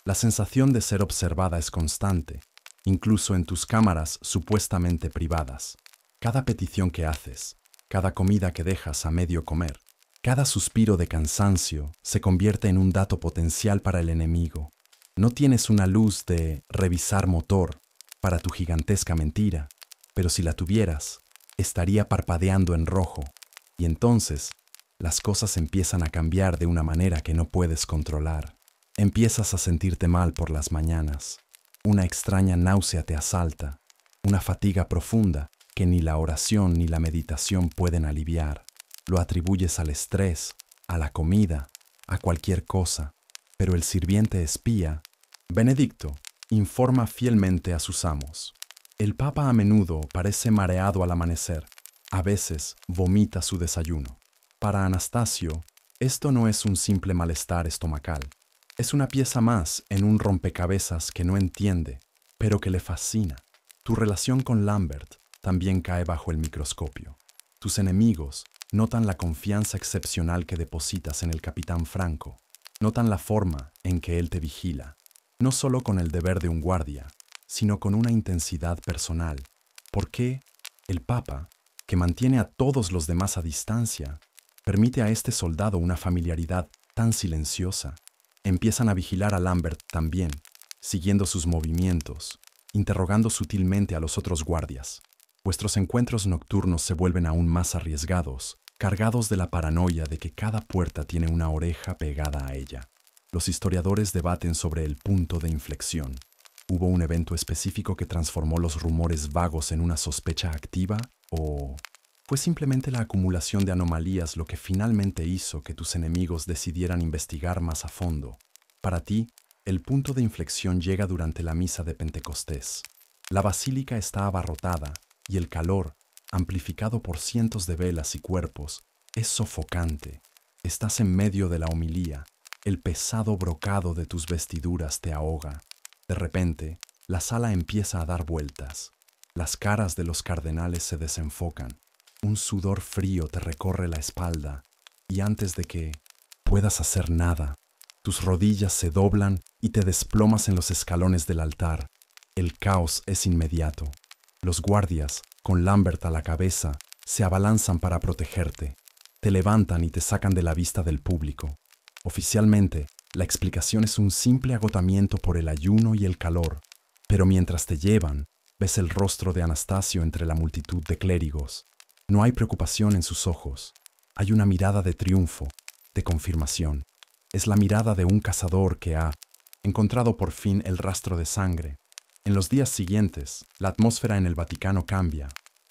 La sensación de ser observada es constante, incluso en tus cámaras supuestamente privadas. Cada petición que haces, cada comida que dejas a medio comer, cada suspiro de cansancio se convierte en un dato potencial para el enemigo. No tienes una luz de revisar motor para tu gigantesca mentira, pero si la tuvieras, estaría parpadeando en rojo, y entonces las cosas empiezan a cambiar de una manera que no puedes controlar. Empiezas a sentirte mal por las mañanas. Una extraña náusea te asalta, una fatiga profunda que ni la oración ni la meditación pueden aliviar. Lo atribuyes al estrés, a la comida, a cualquier cosa, pero el sirviente espía, Benedicto, informa fielmente a sus amos. El Papa a menudo parece mareado al amanecer, a veces vomita su desayuno. Para Anastasio, esto no es un simple malestar estomacal. Es una pieza más en un rompecabezas que no entiende, pero que le fascina. Tu relación con Lambert también cae bajo el microscopio. Tus enemigos notan la confianza excepcional que depositas en el capitán Franco. Notan la forma en que él te vigila, no solo con el deber de un guardia, sino con una intensidad personal. ¿Por qué el Papa, que mantiene a todos los demás a distancia, permite a este soldado una familiaridad tan silenciosa? Empiezan a vigilar a Lambert también, siguiendo sus movimientos, interrogando sutilmente a los otros guardias. Vuestros encuentros nocturnos se vuelven aún más arriesgados, cargados de la paranoia de que cada puerta tiene una oreja pegada a ella. Los historiadores debaten sobre el punto de inflexión. ¿Hubo un evento específico que transformó los rumores vagos en una sospecha activa? ¿O fue simplemente la acumulación de anomalías lo que finalmente hizo que tus enemigos decidieran investigar más a fondo? Para ti, el punto de inflexión llega durante la misa de Pentecostés. La basílica está abarrotada y el calor, amplificado por cientos de velas y cuerpos, es sofocante. Estás en medio de la homilía. El pesado brocado de tus vestiduras te ahoga. De repente, la sala empieza a dar vueltas. Las caras de los cardenales se desenfocan. Un sudor frío te recorre la espalda y antes de que puedas hacer nada, tus rodillas se doblan y te desplomas en los escalones del altar. El caos es inmediato. Los guardias, con Lambert a la cabeza, se abalanzan para protegerte. Te levantan y te sacan de la vista del público. Oficialmente, la explicación es un simple agotamiento por el ayuno y el calor, pero mientras te llevan, ves el rostro de Anastasio entre la multitud de clérigos. No hay preocupación en sus ojos. Hay una mirada de triunfo, de confirmación. Es la mirada de un cazador que ha encontrado por fin el rastro de sangre. En los días siguientes, la atmósfera en el Vaticano cambia.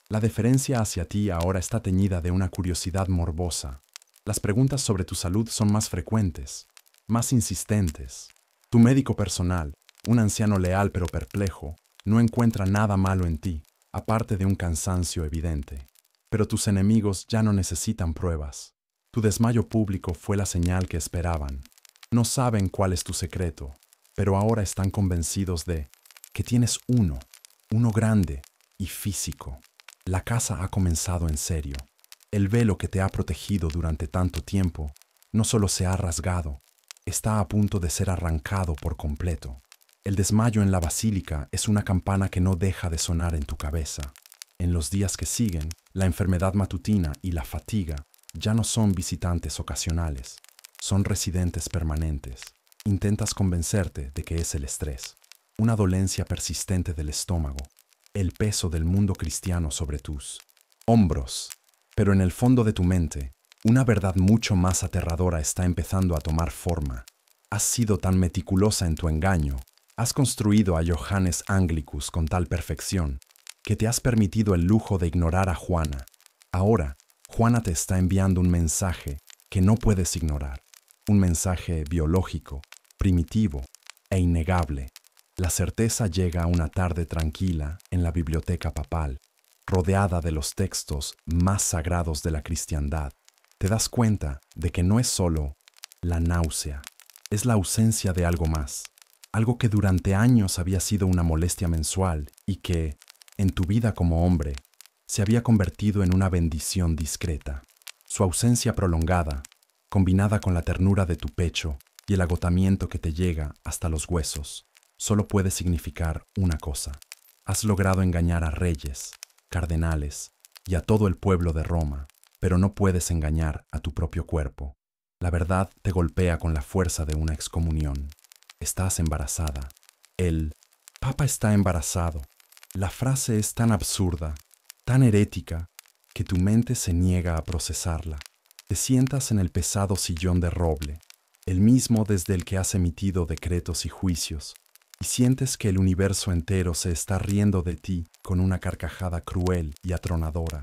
La deferencia hacia ti ahora está teñida de una curiosidad morbosa. Las preguntas sobre tu salud son más frecuentes, más insistentes. Tu médico personal, un anciano leal pero perplejo, no encuentra nada malo en ti, aparte de un cansancio evidente. Pero tus enemigos ya no necesitan pruebas. Tu desmayo público fue la señal que esperaban. No saben cuál es tu secreto, pero ahora están convencidos de que tienes uno grande y físico. La caza ha comenzado en serio. El velo que te ha protegido durante tanto tiempo no solo se ha rasgado, está a punto de ser arrancado por completo. El desmayo en la basílica es una campana que no deja de sonar en tu cabeza. En los días que siguen, la enfermedad matutina y la fatiga ya no son visitantes ocasionales, son residentes permanentes. Intentas convencerte de que es el estrés, una dolencia persistente del estómago, el peso del mundo cristiano sobre tus hombros. Pero en el fondo de tu mente, una verdad mucho más aterradora está empezando a tomar forma. Has sido tan meticulosa en tu engaño, has construido a Johannes Anglicus con tal perfección, que te has permitido el lujo de ignorar a Juana. Ahora, Juana te está enviando un mensaje que no puedes ignorar. Un mensaje biológico, primitivo e innegable. La certeza llega a una tarde tranquila en la biblioteca papal, rodeada de los textos más sagrados de la cristiandad. Te das cuenta de que no es solo la náusea, es la ausencia de algo más, algo que durante años había sido una molestia mensual y que, en tu vida como hombre, se había convertido en una bendición discreta. Su ausencia prolongada, combinada con la ternura de tu pecho y el agotamiento que te llega hasta los huesos, solo puede significar una cosa. Has logrado engañar a reyes, cardenales y a todo el pueblo de Roma, pero no puedes engañar a tu propio cuerpo. La verdad te golpea con la fuerza de una excomunión. Estás embarazada. El Papa está embarazado. La frase es tan absurda, tan herética, que tu mente se niega a procesarla. Te sientas en el pesado sillón de roble, el mismo desde el que has emitido decretos y juicios, y sientes que el universo entero se está riendo de ti con una carcajada cruel y atronadora.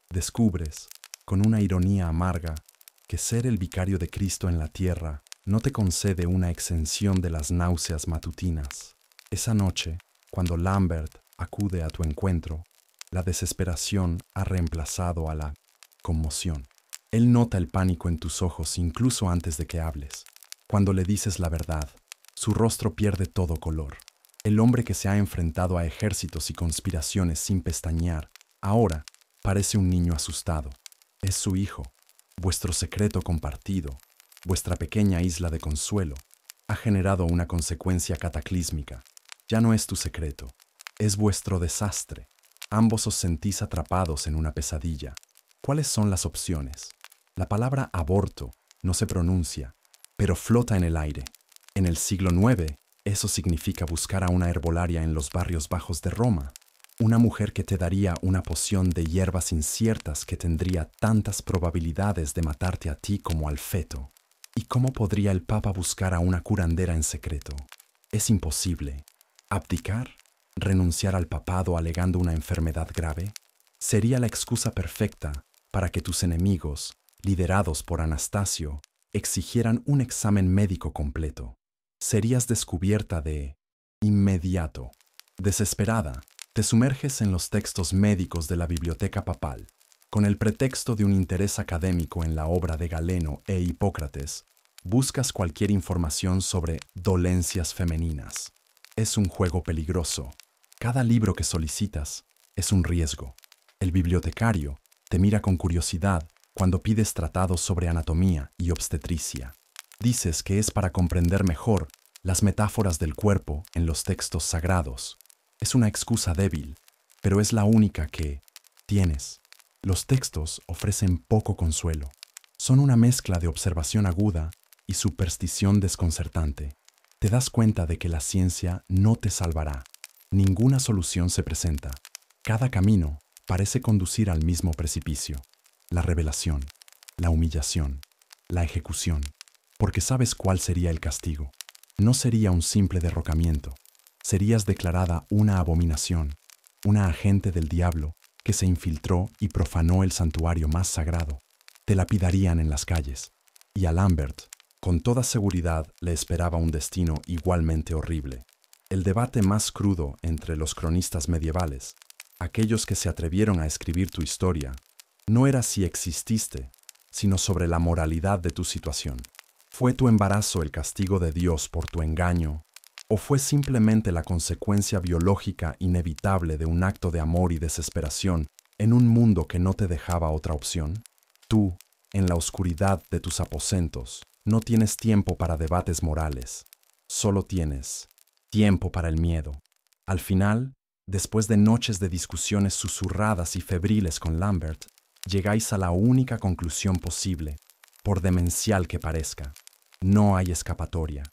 Descubres, con una ironía amarga, que ser el vicario de Cristo en la tierra no te concede una exención de las náuseas matutinas. Esa noche, cuando Lambert acude a tu encuentro, la desesperación ha reemplazado a la conmoción. Él nota el pánico en tus ojos incluso antes de que hables. Cuando le dices la verdad, su rostro pierde todo color. El hombre que se ha enfrentado a ejércitos y conspiraciones sin pestañear, ahora parece un niño asustado. Es su hijo. Vuestro secreto compartido, vuestra pequeña isla de consuelo, ha generado una consecuencia cataclísmica. Ya no es tu secreto, es vuestro desastre. Ambos os sentís atrapados en una pesadilla. ¿Cuáles son las opciones? La palabra aborto no se pronuncia, pero flota en el aire. En el siglo IX, eso significa buscar a una herbolaria en los barrios bajos de Roma. Una mujer que te daría una poción de hierbas inciertas que tendría tantas probabilidades de matarte a ti como al feto. ¿Y cómo podría el Papa buscar a una curandera en secreto? Es imposible. ¿Abdicar? ¿Renunciar al papado alegando una enfermedad grave? Sería la excusa perfecta para que tus enemigos, liderados por Anastasio, exigieran un examen médico completo. Serías descubierta de inmediato. Desesperada, te sumerges en los textos médicos de la biblioteca papal. Con el pretexto de un interés académico en la obra de Galeno e Hipócrates, buscas cualquier información sobre dolencias femeninas. Es un juego peligroso. Cada libro que solicitas es un riesgo. El bibliotecario te mira con curiosidad cuando pides tratados sobre anatomía y obstetricia. Dices que es para comprender mejor las metáforas del cuerpo en los textos sagrados. Es una excusa débil, pero es la única que tienes. Los textos ofrecen poco consuelo. Son una mezcla de observación aguda y superstición desconcertante. Te das cuenta de que la ciencia no te salvará. Ninguna solución se presenta. Cada camino parece conducir al mismo precipicio. La revelación, la humillación, la ejecución. Porque sabes cuál sería el castigo. No sería un simple derrocamiento. Serías declarada una abominación, una agente del diablo que se infiltró y profanó el santuario más sagrado. Te lapidarían en las calles. Y a Lambert, con toda seguridad, le esperaba un destino igualmente horrible. El debate más crudo entre los cronistas medievales, aquellos que se atrevieron a escribir tu historia, no era si exististe, sino sobre la moralidad de tu situación. ¿Fue tu embarazo el castigo de Dios por tu engaño? ¿O fue simplemente la consecuencia biológica inevitable de un acto de amor y desesperación en un mundo que no te dejaba otra opción? Tú, en la oscuridad de tus aposentos, no tienes tiempo para debates morales. Solo tienes tiempo para el miedo. Al final, después de noches de discusiones susurradas y febriles con Lambert, llegáis a la única conclusión posible, por demencial que parezca. No hay escapatoria.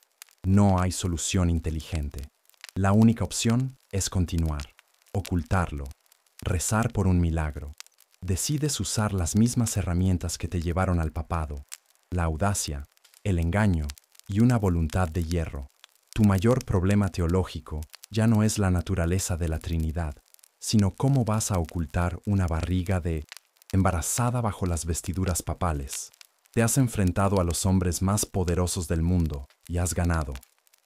No hay solución inteligente. La única opción es continuar, ocultarlo, rezar por un milagro. Decides usar las mismas herramientas que te llevaron al papado, la audacia, el engaño y una voluntad de hierro. Tu mayor problema teológico ya no es la naturaleza de la Trinidad, sino cómo vas a ocultar una barriga de embarazada bajo las vestiduras papales. Te has enfrentado a los hombres más poderosos del mundo y has ganado.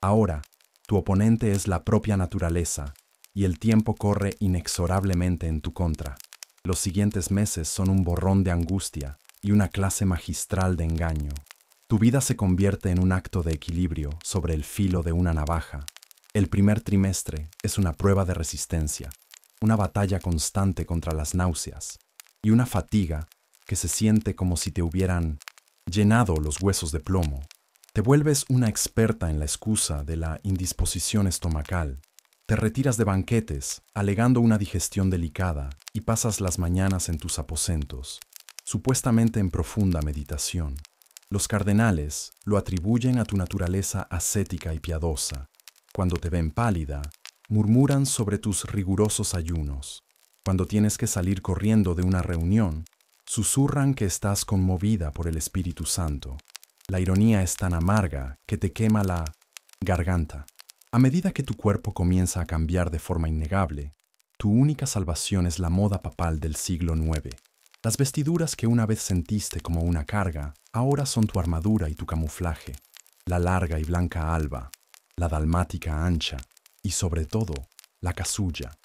Ahora, tu oponente es la propia naturaleza y el tiempo corre inexorablemente en tu contra. Los siguientes meses son un borrón de angustia y una clase magistral de engaño. Tu vida se convierte en un acto de equilibrio sobre el filo de una navaja. El primer trimestre es una prueba de resistencia, una batalla constante contra las náuseas y una fatiga que se siente como si te hubieran llenado los huesos de plomo. Te vuelves una experta en la excusa de la indisposición estomacal. Te retiras de banquetes, alegando una digestión delicada, y pasas las mañanas en tus aposentos, supuestamente en profunda meditación. Los cardenales lo atribuyen a tu naturaleza ascética y piadosa. Cuando te ven pálida, murmuran sobre tus rigurosos ayunos. Cuando tienes que salir corriendo de una reunión, susurran que estás conmovida por el Espíritu Santo. La ironía es tan amarga que te quema la garganta. A medida que tu cuerpo comienza a cambiar de forma innegable, tu única salvación es la moda papal del siglo IX. Las vestiduras que una vez sentiste como una carga, ahora son tu armadura y tu camuflaje. La larga y blanca alba, la dalmática ancha y, sobre todo, la casulla.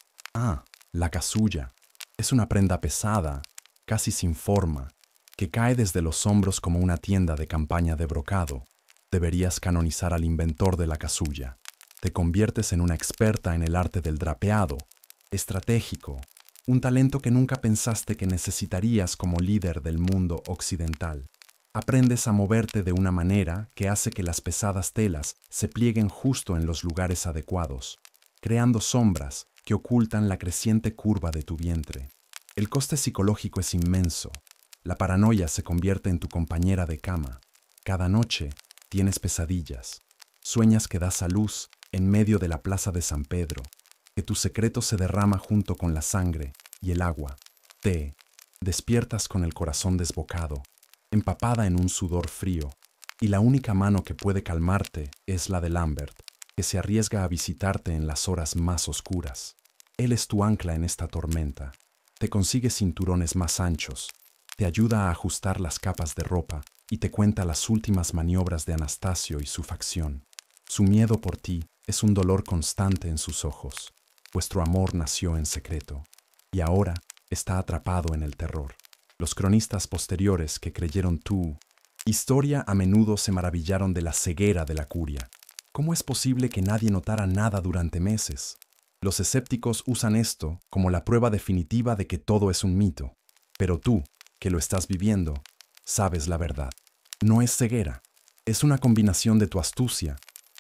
La casulla es una prenda pesada, casi sin forma, que cae desde los hombros como una tienda de campaña de brocado. Deberías canonizar al inventor de la casulla. Te conviertes en una experta en el arte del drapeado, estratégico, un talento que nunca pensaste que necesitarías como líder del mundo occidental. Aprendes a moverte de una manera que hace que las pesadas telas se plieguen justo en los lugares adecuados, creando sombras que ocultan la creciente curva de tu vientre. El coste psicológico es inmenso. La paranoia se convierte en tu compañera de cama. Cada noche tienes pesadillas. Sueñas que das a luz en medio de la plaza de San Pedro, que tu secreto se derrama junto con la sangre y el agua. Te despiertas con el corazón desbocado, empapada en un sudor frío, y la única mano que puede calmarte es la de Lambert, que se arriesga a visitarte en las horas más oscuras. Él es tu ancla en esta tormenta. Te consigue cinturones más anchos, te ayuda a ajustar las capas de ropa y te cuenta las últimas maniobras de Anastasio y su facción. Su miedo por ti es un dolor constante en sus ojos. Vuestro amor nació en secreto y ahora está atrapado en el terror. Los cronistas posteriores que creyeron tu historia a menudo se maravillaron de la ceguera de la curia. ¿Cómo es posible que nadie notara nada durante meses? Los escépticos usan esto como la prueba definitiva de que todo es un mito. Pero tú, que lo estás viviendo, sabes la verdad. No es ceguera, es una combinación de tu astucia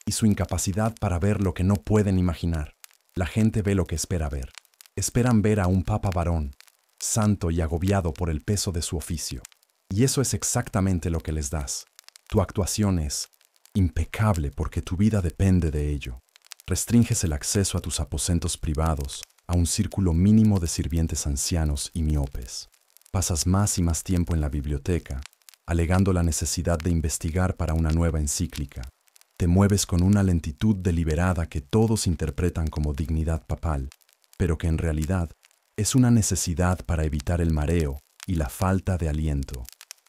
y su incapacidad para ver lo que no pueden imaginar. La gente ve lo que espera ver. Esperan ver a un papa varón, santo y agobiado por el peso de su oficio. Y eso es exactamente lo que les das. Tu actuación es impecable porque tu vida depende de ello. Restringes el acceso a tus aposentos privados a un círculo mínimo de sirvientes ancianos y miopes. Pasas más y más tiempo en la biblioteca, alegando la necesidad de investigar para una nueva encíclica. Te mueves con una lentitud deliberada que todos interpretan como dignidad papal, pero que en realidad es una necesidad para evitar el mareo y la falta de aliento.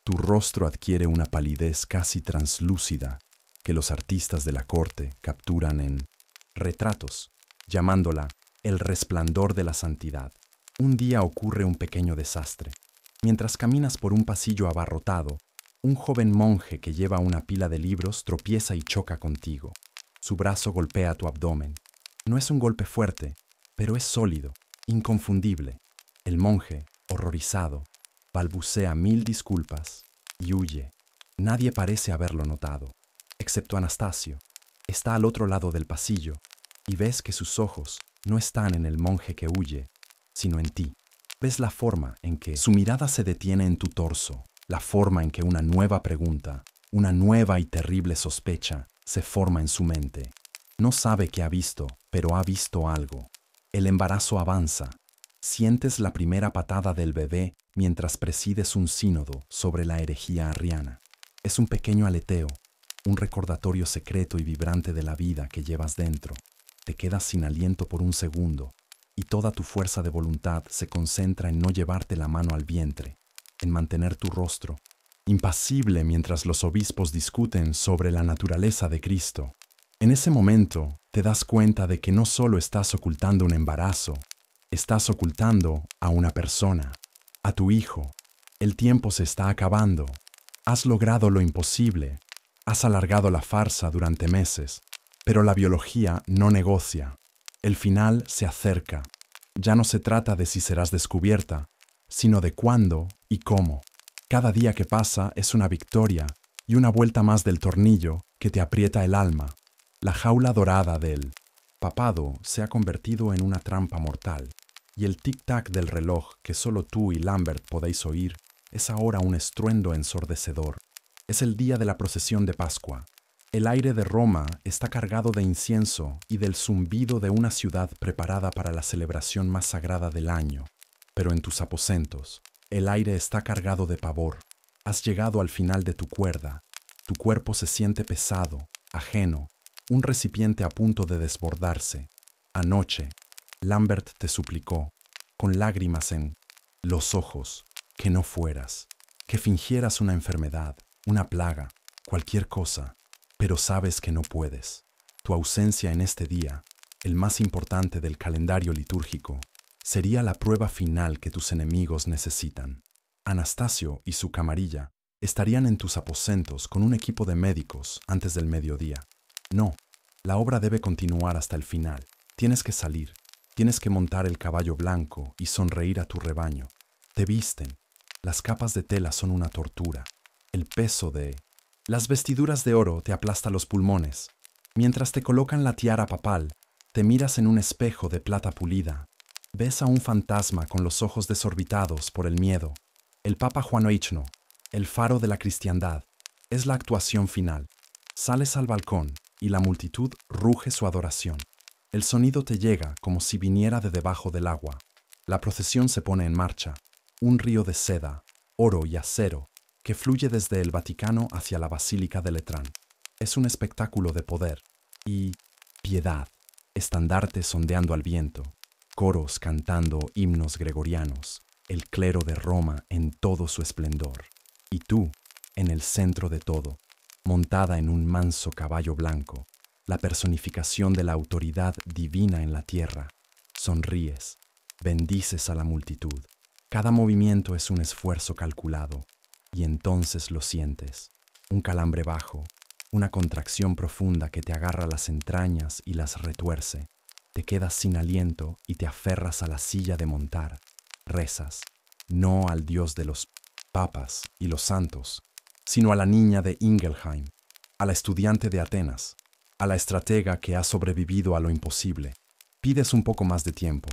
Tu rostro adquiere una palidez casi translúcida que los artistas de la corte capturan en retratos, llamándola el resplandor de la santidad. Un día ocurre un pequeño desastre. Mientras caminas por un pasillo abarrotado, un joven monje que lleva una pila de libros tropieza y choca contigo. Su brazo golpea tu abdomen. No es un golpe fuerte, pero es sólido, inconfundible. El monje, horrorizado, balbucea 1000 disculpas y huye. Nadie parece haberlo notado, excepto Anastasio. Está al otro lado del pasillo y ves que sus ojos no están en el monje que huye, sino en ti. Ves la forma en que su mirada se detiene en tu torso, la forma en que una nueva pregunta, una nueva y terrible sospecha se forma en su mente. No sabe qué ha visto, pero ha visto algo. El embarazo avanza. Sientes la primera patada del bebé mientras presides un sínodo sobre la herejía arriana. Es un pequeño aleteo, un recordatorio secreto y vibrante de la vida que llevas dentro. Te quedas sin aliento por un segundo y toda tu fuerza de voluntad se concentra en no llevarte la mano al vientre, en mantener tu rostro impasible mientras los obispos discuten sobre la naturaleza de Cristo. En ese momento te das cuenta de que no solo estás ocultando un embarazo, estás ocultando a una persona, a tu hijo. El tiempo se está acabando. Has logrado lo imposible. Has alargado la farsa durante meses, pero la biología no negocia. El final se acerca. Ya no se trata de si serás descubierta, sino de cuándo y cómo. Cada día que pasa es una victoria y una vuelta más del tornillo que te aprieta el alma. La jaula dorada del papado se ha convertido en una trampa mortal, y el tic-tac del reloj que solo tú y Lambert podéis oír es ahora un estruendo ensordecedor. Es el día de la procesión de Pascua. El aire de Roma está cargado de incienso y del zumbido de una ciudad preparada para la celebración más sagrada del año. Pero en tus aposentos, el aire está cargado de pavor. Has llegado al final de tu cuerda. Tu cuerpo se siente pesado, ajeno, un recipiente a punto de desbordarse. Anoche, Lambert te suplicó, con lágrimas en los ojos, que no fueras, que fingieras una enfermedad, una plaga, cualquier cosa, pero sabes que no puedes. Tu ausencia en este día, el más importante del calendario litúrgico, sería la prueba final que tus enemigos necesitan. Anastasio y su camarilla estarían en tus aposentos con un equipo de médicos antes del mediodía. No, la obra debe continuar hasta el final. Tienes que salir, tienes que montar el caballo blanco y sonreír a tu rebaño. Te visten. Las capas de tela son una tortura. El peso de las vestiduras de oro te aplasta los pulmones. Mientras te colocan la tiara papal, te miras en un espejo de plata pulida. Ves a un fantasma con los ojos desorbitados por el miedo. El Papa Juanoichno, el faro de la cristiandad, es la actuación final. Sales al balcón y la multitud ruge su adoración. El sonido te llega como si viniera de debajo del agua. La procesión se pone en marcha. Un río de seda, oro y acero que fluye desde el Vaticano hacia la Basílica de Letrán. Es un espectáculo de poder y piedad. Estandartes ondeando al viento, coros cantando himnos gregorianos, el clero de Roma en todo su esplendor. Y tú, en el centro de todo, montada en un manso caballo blanco, la personificación de la autoridad divina en la tierra, sonríes, bendices a la multitud. Cada movimiento es un esfuerzo calculado, y entonces lo sientes, un calambre bajo, una contracción profunda que te agarra las entrañas y las retuerce. Te quedas sin aliento y te aferras a la silla de montar. Rezas, no al Dios de los papas y los santos, sino a la niña de Ingelheim, a la estudiante de Atenas, a la estratega que ha sobrevivido a lo imposible. Pides un poco más de tiempo,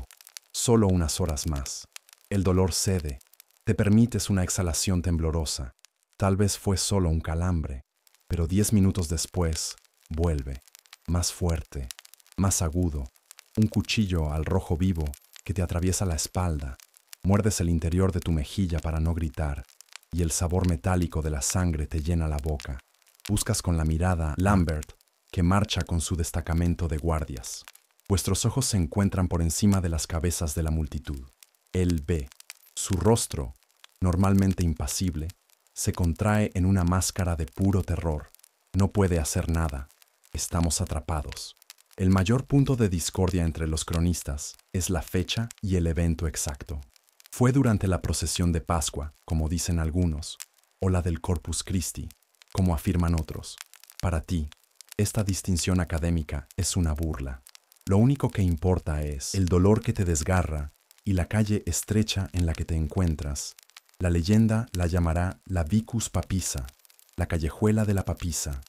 solo unas horas más. El dolor cede, te permites una exhalación temblorosa. Tal vez fue solo un calambre, pero 10 minutos después, vuelve, más fuerte, más agudo, un cuchillo al rojo vivo que te atraviesa la espalda. Muerdes el interior de tu mejilla para no gritar, y el sabor metálico de la sangre te llena la boca. Buscas con la mirada a Lambert, que marcha con su destacamento de guardias. Vuestros ojos se encuentran por encima de las cabezas de la multitud. Él ve. Su rostro, normalmente impasible, se contrae en una máscara de puro terror. No puede hacer nada. Estamos atrapados. El mayor punto de discordia entre los cronistas es la fecha y el evento exacto. Fue durante la procesión de Pascua, como dicen algunos, o la del Corpus Christi, como afirman otros. Para ti, esta distinción académica es una burla. Lo único que importa es el dolor que te desgarra y la calle estrecha en la que te encuentras. La leyenda la llamará la Vicus Papisa, la callejuela de la papisa.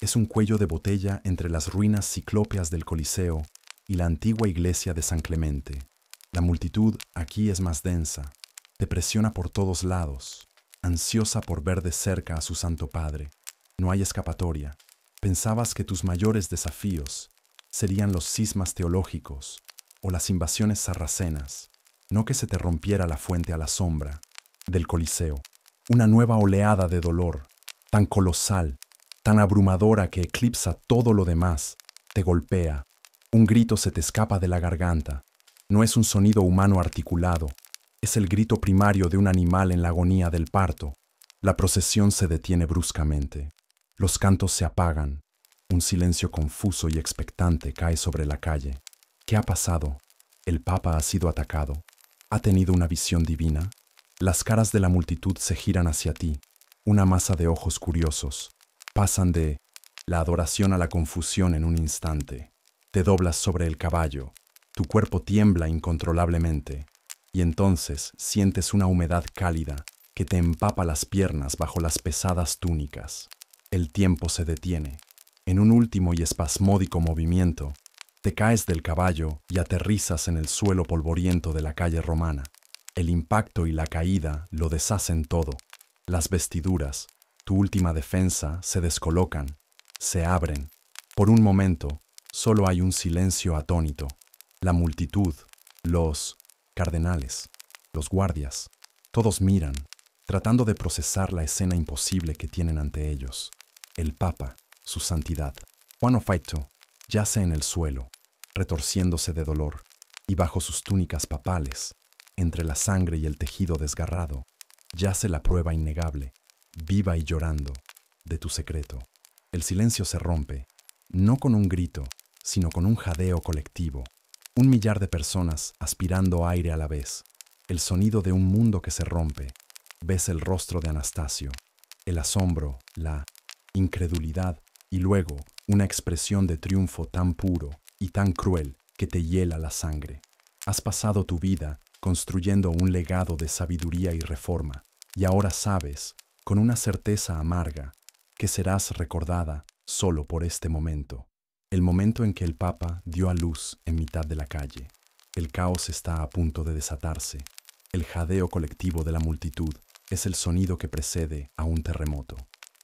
Es un cuello de botella entre las ruinas ciclópeas del Coliseo y la antigua iglesia de San Clemente. La multitud aquí es más densa, te presiona por todos lados, ansiosa por ver de cerca a su Santo Padre. No hay escapatoria. Pensabas que tus mayores desafíos serían los cismas teológicos o las invasiones sarracenas, no que se te rompiera la fuente a la sombra del Coliseo. Una nueva oleada de dolor, tan colosal tan abrumadora que eclipsa todo lo demás, te golpea. Un grito se te escapa de la garganta. No es un sonido humano articulado, es el grito primario de un animal en la agonía del parto. La procesión se detiene bruscamente. Los cantos se apagan. Un silencio confuso y expectante cae sobre la calle. ¿Qué ha pasado? ¿El Papa ha sido atacado? ¿Ha tenido una visión divina? Las caras de la multitud se giran hacia ti, una masa de ojos curiosos. Pasan de la adoración a la confusión en un instante. Te doblas sobre el caballo, tu cuerpo tiembla incontrolablemente, y entonces sientes una humedad cálida que te empapa las piernas bajo las pesadas túnicas. El tiempo se detiene. En un último y espasmódico movimiento, te caes del caballo y aterrizas en el suelo polvoriento de la calle romana. El impacto y la caída lo deshacen todo. Las vestiduras, tu última defensa, se descolocan, se abren. Por un momento, solo hay un silencio atónito. La multitud, los cardenales, los guardias, todos miran, tratando de procesar la escena imposible que tienen ante ellos. El Papa, su santidad, Juan Ofaito, yace en el suelo, retorciéndose de dolor, y bajo sus túnicas papales, entre la sangre y el tejido desgarrado, yace la prueba innegable, viva y llorando, de tu secreto. El silencio se rompe, no con un grito, sino con un jadeo colectivo. 1 millar de personas aspirando aire a la vez. El sonido de un mundo que se rompe. Ves el rostro de Anastasio, el asombro, la incredulidad y luego una expresión de triunfo tan puro y tan cruel que te hiela la sangre. Has pasado tu vida construyendo un legado de sabiduría y reforma, y ahora sabes, con una certeza amarga, que serás recordada solo por este momento. El momento en que el Papa dio a luz en mitad de la calle. El caos está a punto de desatarse. El jadeo colectivo de la multitud es el sonido que precede a un terremoto.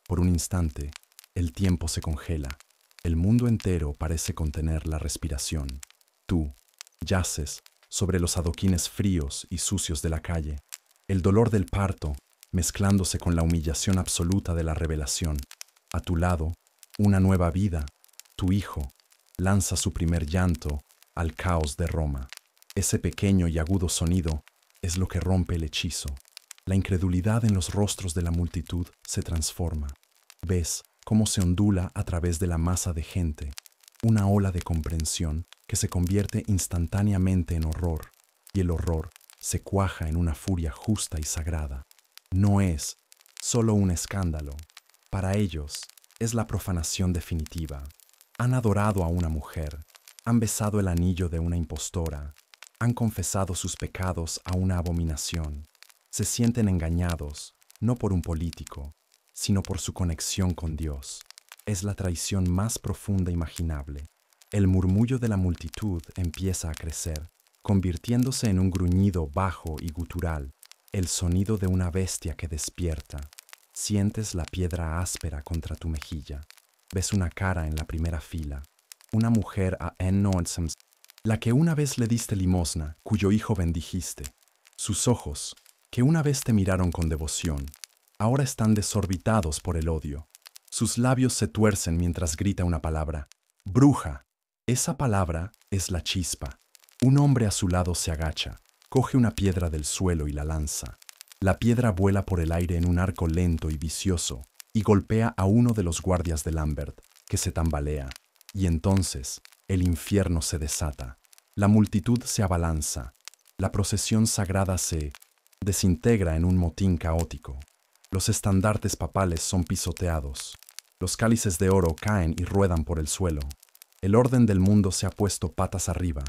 Por un instante, el tiempo se congela. El mundo entero parece contener la respiración. Tú yaces sobre los adoquines fríos y sucios de la calle. El dolor del parto, mezclándose con la humillación absoluta de la revelación. A tu lado, una nueva vida. Tu hijo lanza su primer llanto al caos de Roma. Ese pequeño y agudo sonido es lo que rompe el hechizo. La incredulidad en los rostros de la multitud se transforma. Ves cómo se ondula a través de la masa de gente, una ola de comprensión que se convierte instantáneamente en horror, y el horror se cuaja en una furia justa y sagrada. No es solo un escándalo. Para ellos es la profanación definitiva. Han adorado a una mujer, han besado el anillo de una impostora, han confesado sus pecados a una abominación. Se sienten engañados, no por un político, sino por su conexión con Dios. Es la traición más profunda imaginable. El murmullo de la multitud empieza a crecer, convirtiéndose en un gruñido bajo y gutural, el sonido de una bestia que despierta. Sientes la piedra áspera contra tu mejilla. Ves una cara en la primera fila, una mujer a Nordsems, la que una vez le diste limosna, cuyo hijo bendijiste. Sus ojos, que una vez te miraron con devoción, ahora están desorbitados por el odio. Sus labios se tuercen mientras grita una palabra. ¡Bruja! Esa palabra es la chispa. Un hombre a su lado se agacha, coge una piedra del suelo y la lanza. La piedra vuela por el aire en un arco lento y vicioso, y golpea a uno de los guardias de Lambert, que se tambalea, y entonces el infierno se desata. La multitud se abalanza, la procesión sagrada se desintegra en un motín caótico. Los estandartes papales son pisoteados, los cálices de oro caen y ruedan por el suelo. El orden del mundo se ha puesto patas arriba,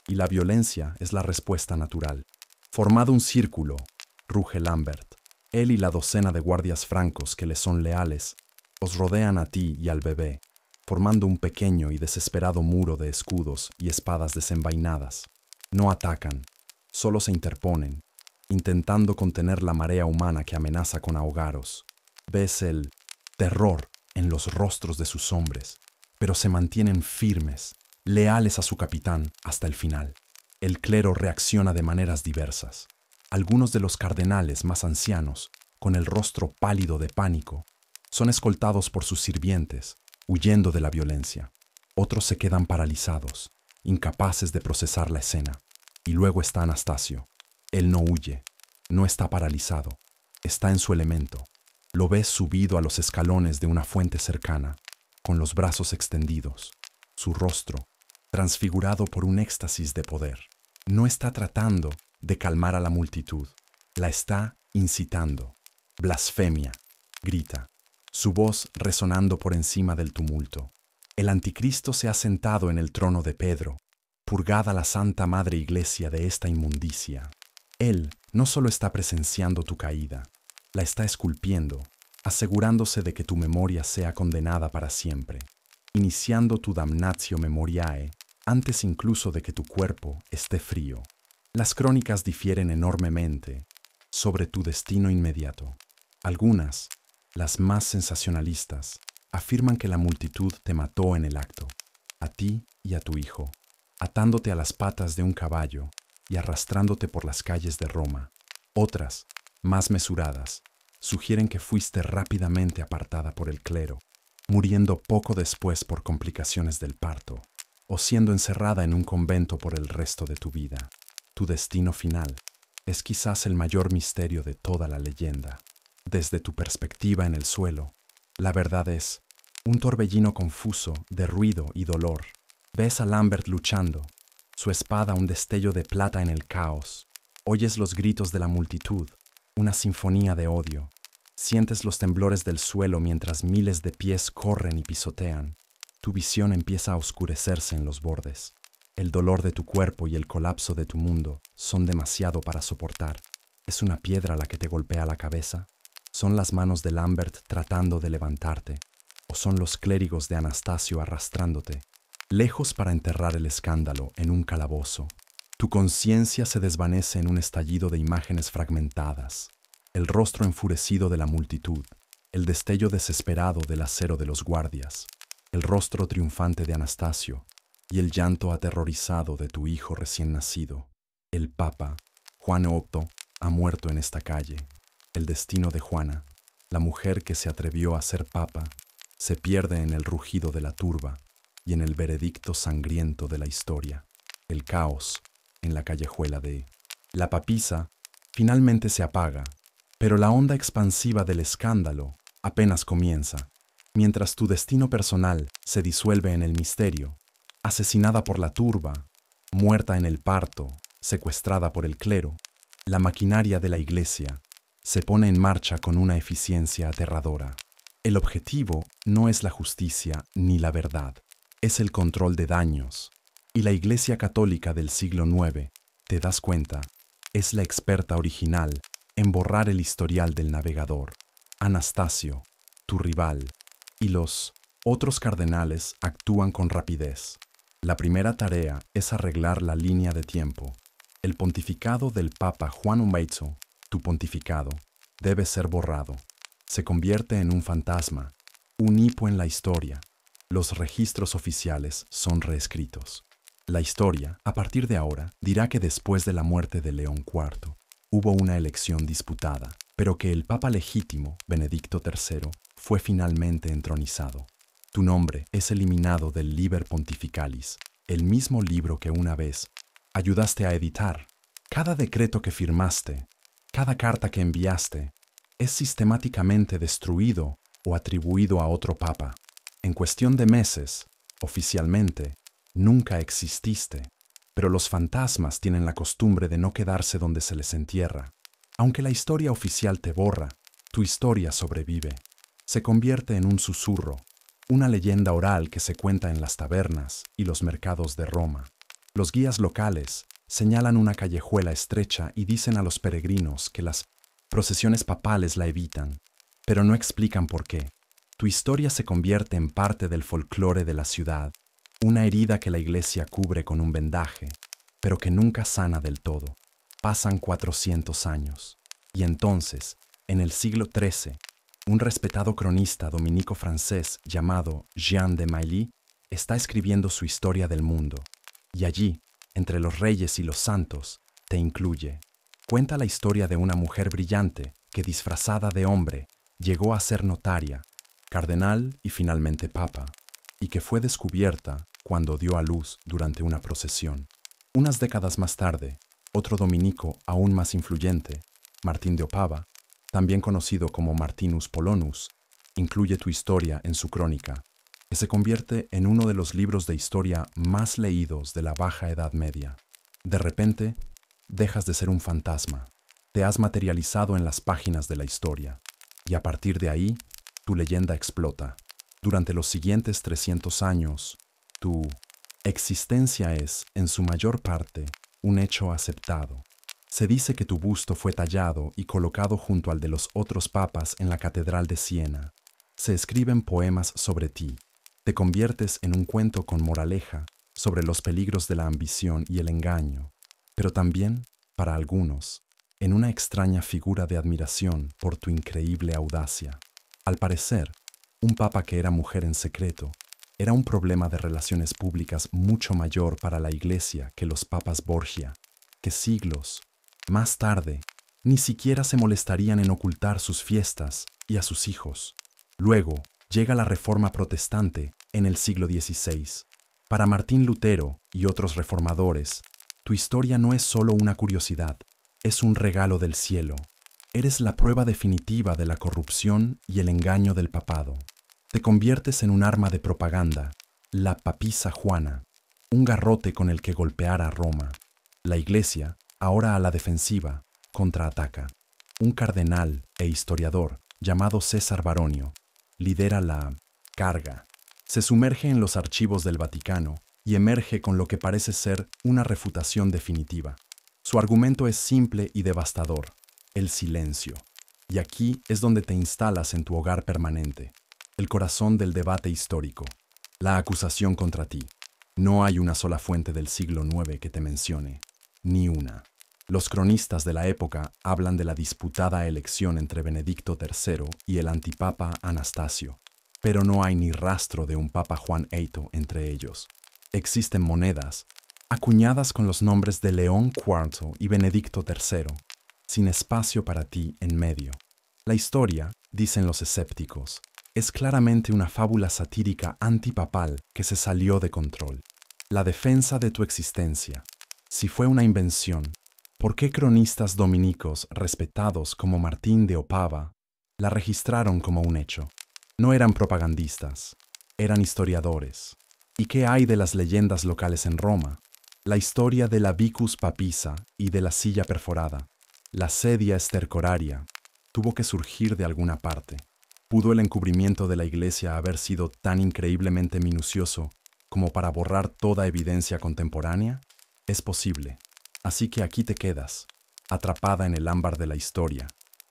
y la violencia es la respuesta natural. Formado un círculo, ruge Lambert. Él y la docena de guardias francos que le son leales os rodean a ti y al bebé, formando un pequeño y desesperado muro de escudos y espadas desenvainadas. No atacan, solo se interponen, intentando contener la marea humana que amenaza con ahogaros. Ves el terror en los rostros de sus hombres, pero se mantienen firmes, leales a su capitán hasta el final. El clero reacciona de maneras diversas. Algunos de los cardenales más ancianos, con el rostro pálido de pánico, Son escoltados por sus sirvientes, huyendo de la violencia. Otros se quedan paralizados, incapaces de procesar la escena. Y luego está Anastasio. Él no huye, no está paralizado, está en su elemento. Lo ves subido a los escalones de una fuente cercana, con los brazos extendidos, su rostro transfigurado por un éxtasis de poder. No está tratando de calmar a la multitud, la está incitando. Blasfemia, grita, su voz resonando por encima del tumulto. El anticristo se ha sentado en el trono de Pedro, purgada la Santa Madre Iglesia de esta inmundicia. Él no solo está presenciando tu caída, la está esculpiendo, asegurándose de que tu memoria sea condenada para siempre, iniciando tu damnatio memoriae antes incluso de que tu cuerpo esté frío. Las crónicas difieren enormemente sobre tu destino inmediato. Algunas, las más sensacionalistas, afirman que la multitud te mató en el acto, a ti y a tu hijo, atándote a las patas de un caballo y arrastrándote por las calles de Roma. Otras, más mesuradas, sugieren que fuiste rápidamente apartada por el clero, muriendo poco después por complicaciones del parto, o siendo encerrada en un convento por el resto de tu vida. Tu destino final es quizás el mayor misterio de toda la leyenda. Desde tu perspectiva en el suelo, la verdad es un torbellino confuso de ruido y dolor. Ves a Lambert luchando, su espada un destello de plata en el caos. Oyes los gritos de la multitud, una sinfonía de odio. Sientes los temblores del suelo mientras miles de pies corren y pisotean. Tu visión empieza a oscurecerse en los bordes. El dolor de tu cuerpo y el colapso de tu mundo son demasiado para soportar. ¿Es una piedra la que te golpea la cabeza? ¿Son las manos de Lambert tratando de levantarte? ¿O son los clérigos de Anastasio arrastrándote? Lejos para enterrar el escándalo en un calabozo, tu conciencia se desvanece en un estallido de imágenes fragmentadas. El rostro enfurecido de la multitud, el destello desesperado del acero de los guardias, el rostro triunfante de Anastasio y el llanto aterrorizado de tu hijo recién nacido. El Papa, Juan VIII, ha muerto en esta calle. El destino de Juana, la mujer que se atrevió a ser papa, se pierde en el rugido de la turba y en el veredicto sangriento de la historia. El caos en la callejuela de la papisa finalmente se apaga, pero la onda expansiva del escándalo apenas comienza, mientras tu destino personal se disuelve en el misterio, asesinada por la turba, muerta en el parto, secuestrada por el clero. La maquinaria de la iglesia se pone en marcha con una eficiencia aterradora. El objetivo no es la justicia ni la verdad, es el control de daños. Y la Iglesia Católica del siglo IX, te das cuenta, es la experta original en borrar el historial del navegador. Anastasio, tu rival, y los otros cardenales actúan con rapidez. La primera tarea es arreglar la línea de tiempo. El pontificado del Papa Juan VIII, tu pontificado, debe ser borrado. Se convierte en un fantasma, un hipo en la historia. Los registros oficiales son reescritos. La historia, a partir de ahora, dirá que después de la muerte de León IV, hubo una elección disputada, pero que el Papa legítimo, Benedicto III, fue finalmente entronizado. Tu nombre es eliminado del Liber Pontificalis, el mismo libro que una vez ayudaste a editar. Cada decreto que firmaste, cada carta que enviaste, es sistemáticamente destruido o atribuido a otro papa. En cuestión de meses, oficialmente, nunca exististe, pero los fantasmas tienen la costumbre de no quedarse donde se les entierra. Aunque la historia oficial te borra, tu historia sobrevive. Se convierte en un susurro, una leyenda oral que se cuenta en las tabernas y los mercados de Roma. Los guías locales señalan una callejuela estrecha y dicen a los peregrinos que las procesiones papales la evitan, pero no explican por qué. Tu historia se convierte en parte del folclore de la ciudad, una herida que la iglesia cubre con un vendaje, pero que nunca sana del todo. Pasan 400 años, y entonces, en el siglo XIII, un respetado cronista dominico francés llamado Jean de Mailly está escribiendo su historia del mundo, y allí, entre los reyes y los santos, te incluye. Cuenta la historia de una mujer brillante que, disfrazada de hombre, llegó a ser notaria cardenal y finalmente papa, y que fue descubierta cuando dio a luz durante una procesión. Unas décadas más tarde, otro dominico aún más influyente, Martín de Opava, también conocido como Martinus Polonus, incluye tu historia en su crónica, que se convierte en uno de los libros de historia más leídos de la Baja Edad Media. De repente, dejas de ser un fantasma, te has materializado en las páginas de la historia, y a partir de ahí, tu leyenda explota. Durante los siguientes 300 años, tu existencia es, en su mayor parte, un hecho aceptado. Se dice que tu busto fue tallado y colocado junto al de los otros papas en la Catedral de Siena. Se escriben poemas sobre ti. Te conviertes en un cuento con moraleja sobre los peligros de la ambición y el engaño, pero también, para algunos, en una extraña figura de admiración por tu increíble audacia. Al parecer, un papa que era mujer en secreto era un problema de relaciones públicas mucho mayor para la Iglesia que los papas Borgia, que siglos más tarde ni siquiera se molestarían en ocultar sus fiestas y a sus hijos. Luego llega la Reforma Protestante en el siglo XVI. Para Martín Lutero y otros reformadores, tu historia no es solo una curiosidad, es un regalo del cielo. Eres la prueba definitiva de la corrupción y el engaño del papado. Te conviertes en un arma de propaganda, la papisa Juana, un garrote con el que golpear a Roma. La Iglesia, ahora a la defensiva, contraataca. Un cardenal e historiador llamado César Baronio lidera la carga. Se sumerge en los archivos del Vaticano y emerge con lo que parece ser una refutación definitiva. Su argumento es simple y devastador: el silencio. Y aquí es donde te instalas en tu hogar permanente, el corazón del debate histórico, la acusación contra ti. No hay una sola fuente del siglo IX que te mencione, ni una. Los cronistas de la época hablan de la disputada elección entre Benedicto III y el antipapa Anastasio, pero no hay ni rastro de un papa Juan VIII entre ellos. Existen monedas, acuñadas con los nombres de León IV y Benedicto III, sin espacio para ti en medio. La historia, dicen los escépticos, es claramente una fábula satírica antipapal que se salió de control. La defensa de tu existencia. Si fue una invención, ¿por qué cronistas dominicos respetados como Martín de Opava la registraron como un hecho? No eran propagandistas, eran historiadores. ¿Y qué hay de las leyendas locales en Roma? La historia de la Vicus Papisa y de la silla perforada, la sedia estercoraria, tuvo que surgir de alguna parte. ¿Pudo el encubrimiento de la Iglesia haber sido tan increíblemente minucioso como para borrar toda evidencia contemporánea? Es posible. Así que aquí te quedas, atrapada en el ámbar de la historia,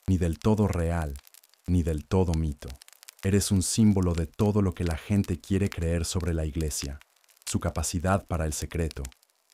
ni del todo real, ni del todo mito. Eres un símbolo de todo lo que la gente quiere creer sobre la Iglesia, su capacidad para el secreto,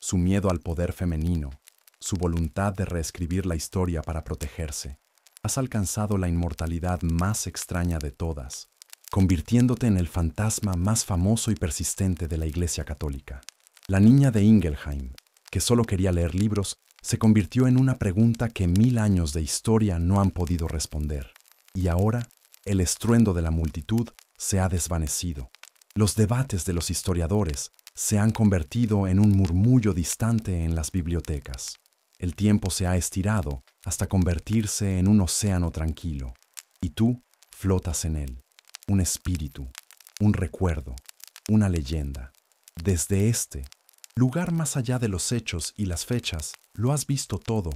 su miedo al poder femenino, su voluntad de reescribir la historia para protegerse. Has alcanzado la inmortalidad más extraña de todas, convirtiéndote en el fantasma más famoso y persistente de la Iglesia Católica. La niña de Ingelheim, que solo quería leer libros, se convirtió en una pregunta que 1000 años de historia no han podido responder. Y ahora, el estruendo de la multitud se ha desvanecido. Los debates de los historiadores se han convertido en un murmullo distante en las bibliotecas. El tiempo se ha estirado hasta convertirse en un océano tranquilo, y tú flotas en él, un espíritu, un recuerdo, una leyenda. Desde este lugar más allá de los hechos y las fechas, lo has visto todo.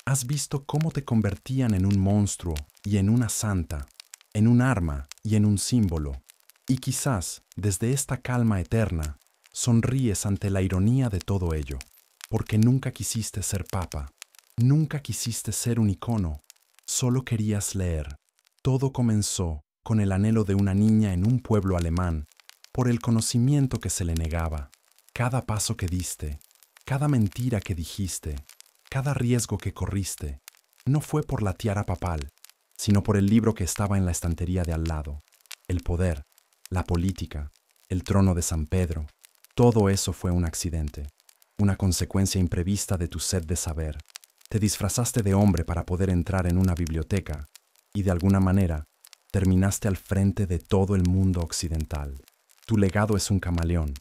Has visto cómo te convertían en un monstruo y en una santa, en un arma y en un símbolo. Y quizás, desde esta calma eterna, sonríes ante la ironía de todo ello, porque nunca quisiste ser papa, nunca quisiste ser un icono, solo querías leer. Todo comenzó con el anhelo de una niña en un pueblo alemán, por el conocimiento que se le negaba. Cada paso que diste, cada mentira que dijiste, cada riesgo que corriste, no fue por la tiara papal, sino por el libro que estaba en la estantería de al lado. El poder, la política, el trono de San Pedro, todo eso fue un accidente, una consecuencia imprevista de tu sed de saber. Te disfrazaste de hombre para poder entrar en una biblioteca y de alguna manera Terminaste al frente de todo el mundo occidental. Tu legado es un camaleón.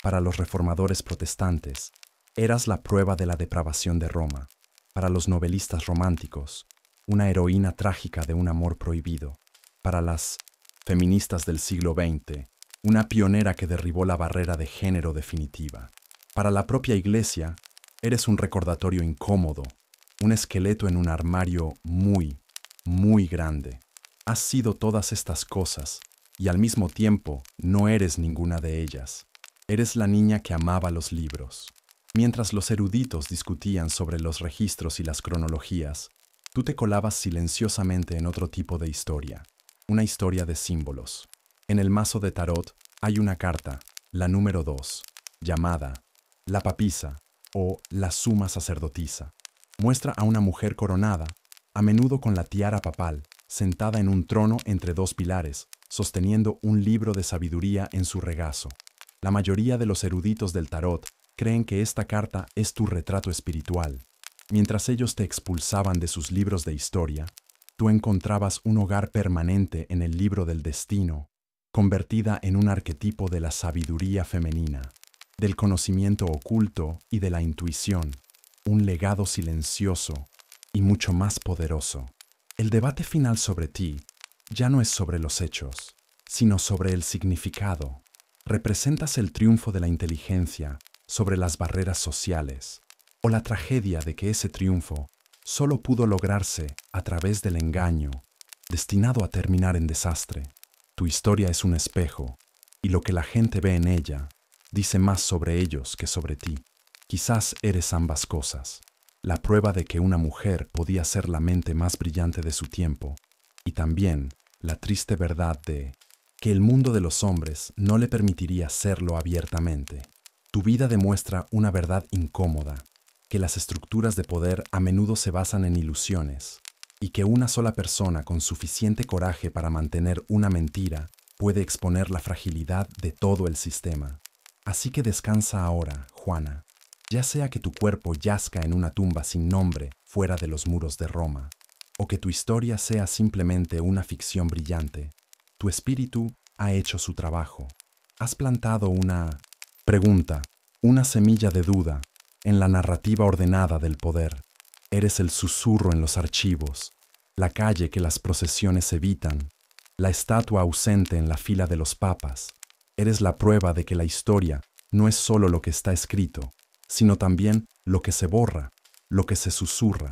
Para los reformadores protestantes, eras la prueba de la depravación de Roma. Para los novelistas románticos, una heroína trágica de un amor prohibido. Para las feministas del siglo XX, una pionera que derribó la barrera de género definitiva. Para la propia Iglesia, eres un recordatorio incómodo, un esqueleto en un armario muy, muy grande. Has sido todas estas cosas, y al mismo tiempo no eres ninguna de ellas. Eres la niña que amaba los libros. Mientras los eruditos discutían sobre los registros y las cronologías, tú te colabas silenciosamente en otro tipo de historia, una historia de símbolos. En el mazo de tarot hay una carta, la número 2, llamada la papisa o la suma sacerdotisa. Muestra a una mujer coronada, a menudo con la tiara papal, sentada en un trono entre dos pilares, sosteniendo un libro de sabiduría en su regazo. La mayoría de los eruditos del tarot creen que esta carta es tu retrato espiritual. Mientras ellos te expulsaban de sus libros de historia, tú encontrabas un hogar permanente en el libro del destino, convertida en un arquetipo de la sabiduría femenina, del conocimiento oculto y de la intuición, un legado silencioso y mucho más poderoso. El debate final sobre ti ya no es sobre los hechos, sino sobre el significado. Representas el triunfo de la inteligencia sobre las barreras sociales, o la tragedia de que ese triunfo solo pudo lograrse a través del engaño, destinado a terminar en desastre. Tu historia es un espejo, y lo que la gente ve en ella dice más sobre ellos que sobre ti. Quizás eres ambas cosas, la prueba de que una mujer podía ser la mente más brillante de su tiempo, y también la triste verdad de que el mundo de los hombres no le permitiría serlo abiertamente. Tu vida demuestra una verdad incómoda, que las estructuras de poder a menudo se basan en ilusiones, y que una sola persona con suficiente coraje para mantener una mentira puede exponer la fragilidad de todo el sistema. Así que descansa ahora, Juana, ya sea que tu cuerpo yazca en una tumba sin nombre fuera de los muros de Roma, o que tu historia sea simplemente una ficción brillante. Tu espíritu ha hecho su trabajo. Has plantado una pregunta, una semilla de duda en la narrativa ordenada del poder. Eres el susurro en los archivos, la calle que las procesiones evitan, la estatua ausente en la fila de los papas. Eres la prueba de que la historia no es solo lo que está escrito, sino también lo que se borra, lo que se susurra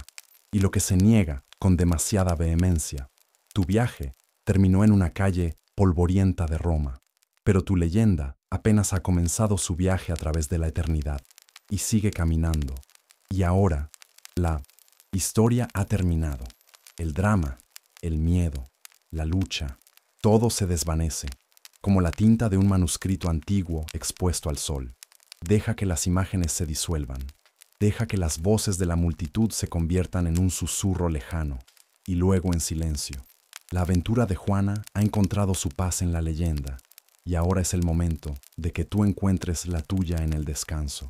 y lo que se niega con demasiada vehemencia. Tu viaje terminó en una calle polvorienta de Roma, pero tu leyenda apenas ha comenzado su viaje a través de la eternidad y sigue caminando. Y ahora, la historia ha terminado. El drama, el miedo, la lucha, todo se desvanece, como la tinta de un manuscrito antiguo expuesto al sol. Deja que las imágenes se disuelvan. Deja que las voces de la multitud se conviertan en un susurro lejano, y luego en silencio. La aventura de Juana ha encontrado su paz en la leyenda, y ahora es el momento de que tú encuentres la tuya en el descanso.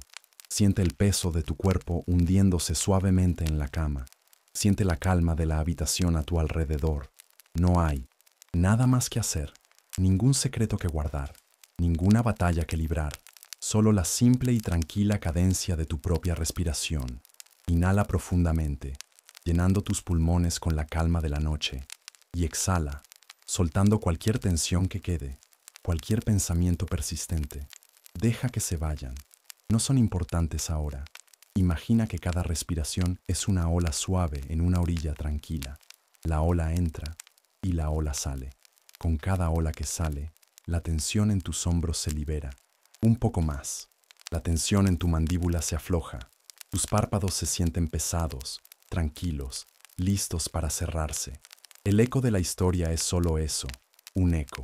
Siente el peso de tu cuerpo hundiéndose suavemente en la cama. Siente la calma de la habitación a tu alrededor. No hay nada más que hacer, ningún secreto que guardar, ninguna batalla que librar, solo la simple y tranquila cadencia de tu propia respiración. Inhala profundamente, llenando tus pulmones con la calma de la noche, y exhala, soltando cualquier tensión que quede, cualquier pensamiento persistente. Deja que se vayan. No son importantes ahora. Imagina que cada respiración es una ola suave en una orilla tranquila. La ola entra y la ola sale. Con cada ola que sale, la tensión en tus hombros se libera. Un poco más. La tensión en tu mandíbula se afloja. Tus párpados se sienten pesados, tranquilos, listos para cerrarse. El eco de la historia es solo eso, un eco.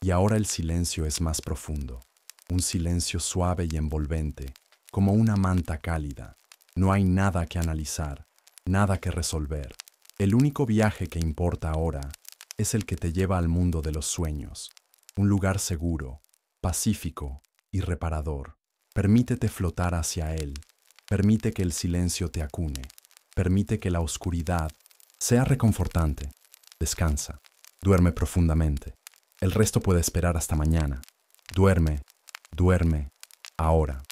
Y ahora el silencio es más profundo. Un silencio suave y envolvente, como una manta cálida. No hay nada que analizar, nada que resolver. El único viaje que importa ahora es el que te lleva al mundo de los sueños. Un lugar seguro, pacífico y reparador. Permítete flotar hacia él. Permite que el silencio te acune. Permite que la oscuridad sea reconfortante. Descansa. Duerme profundamente. El resto puede esperar hasta mañana. Duerme, duerme, ahora.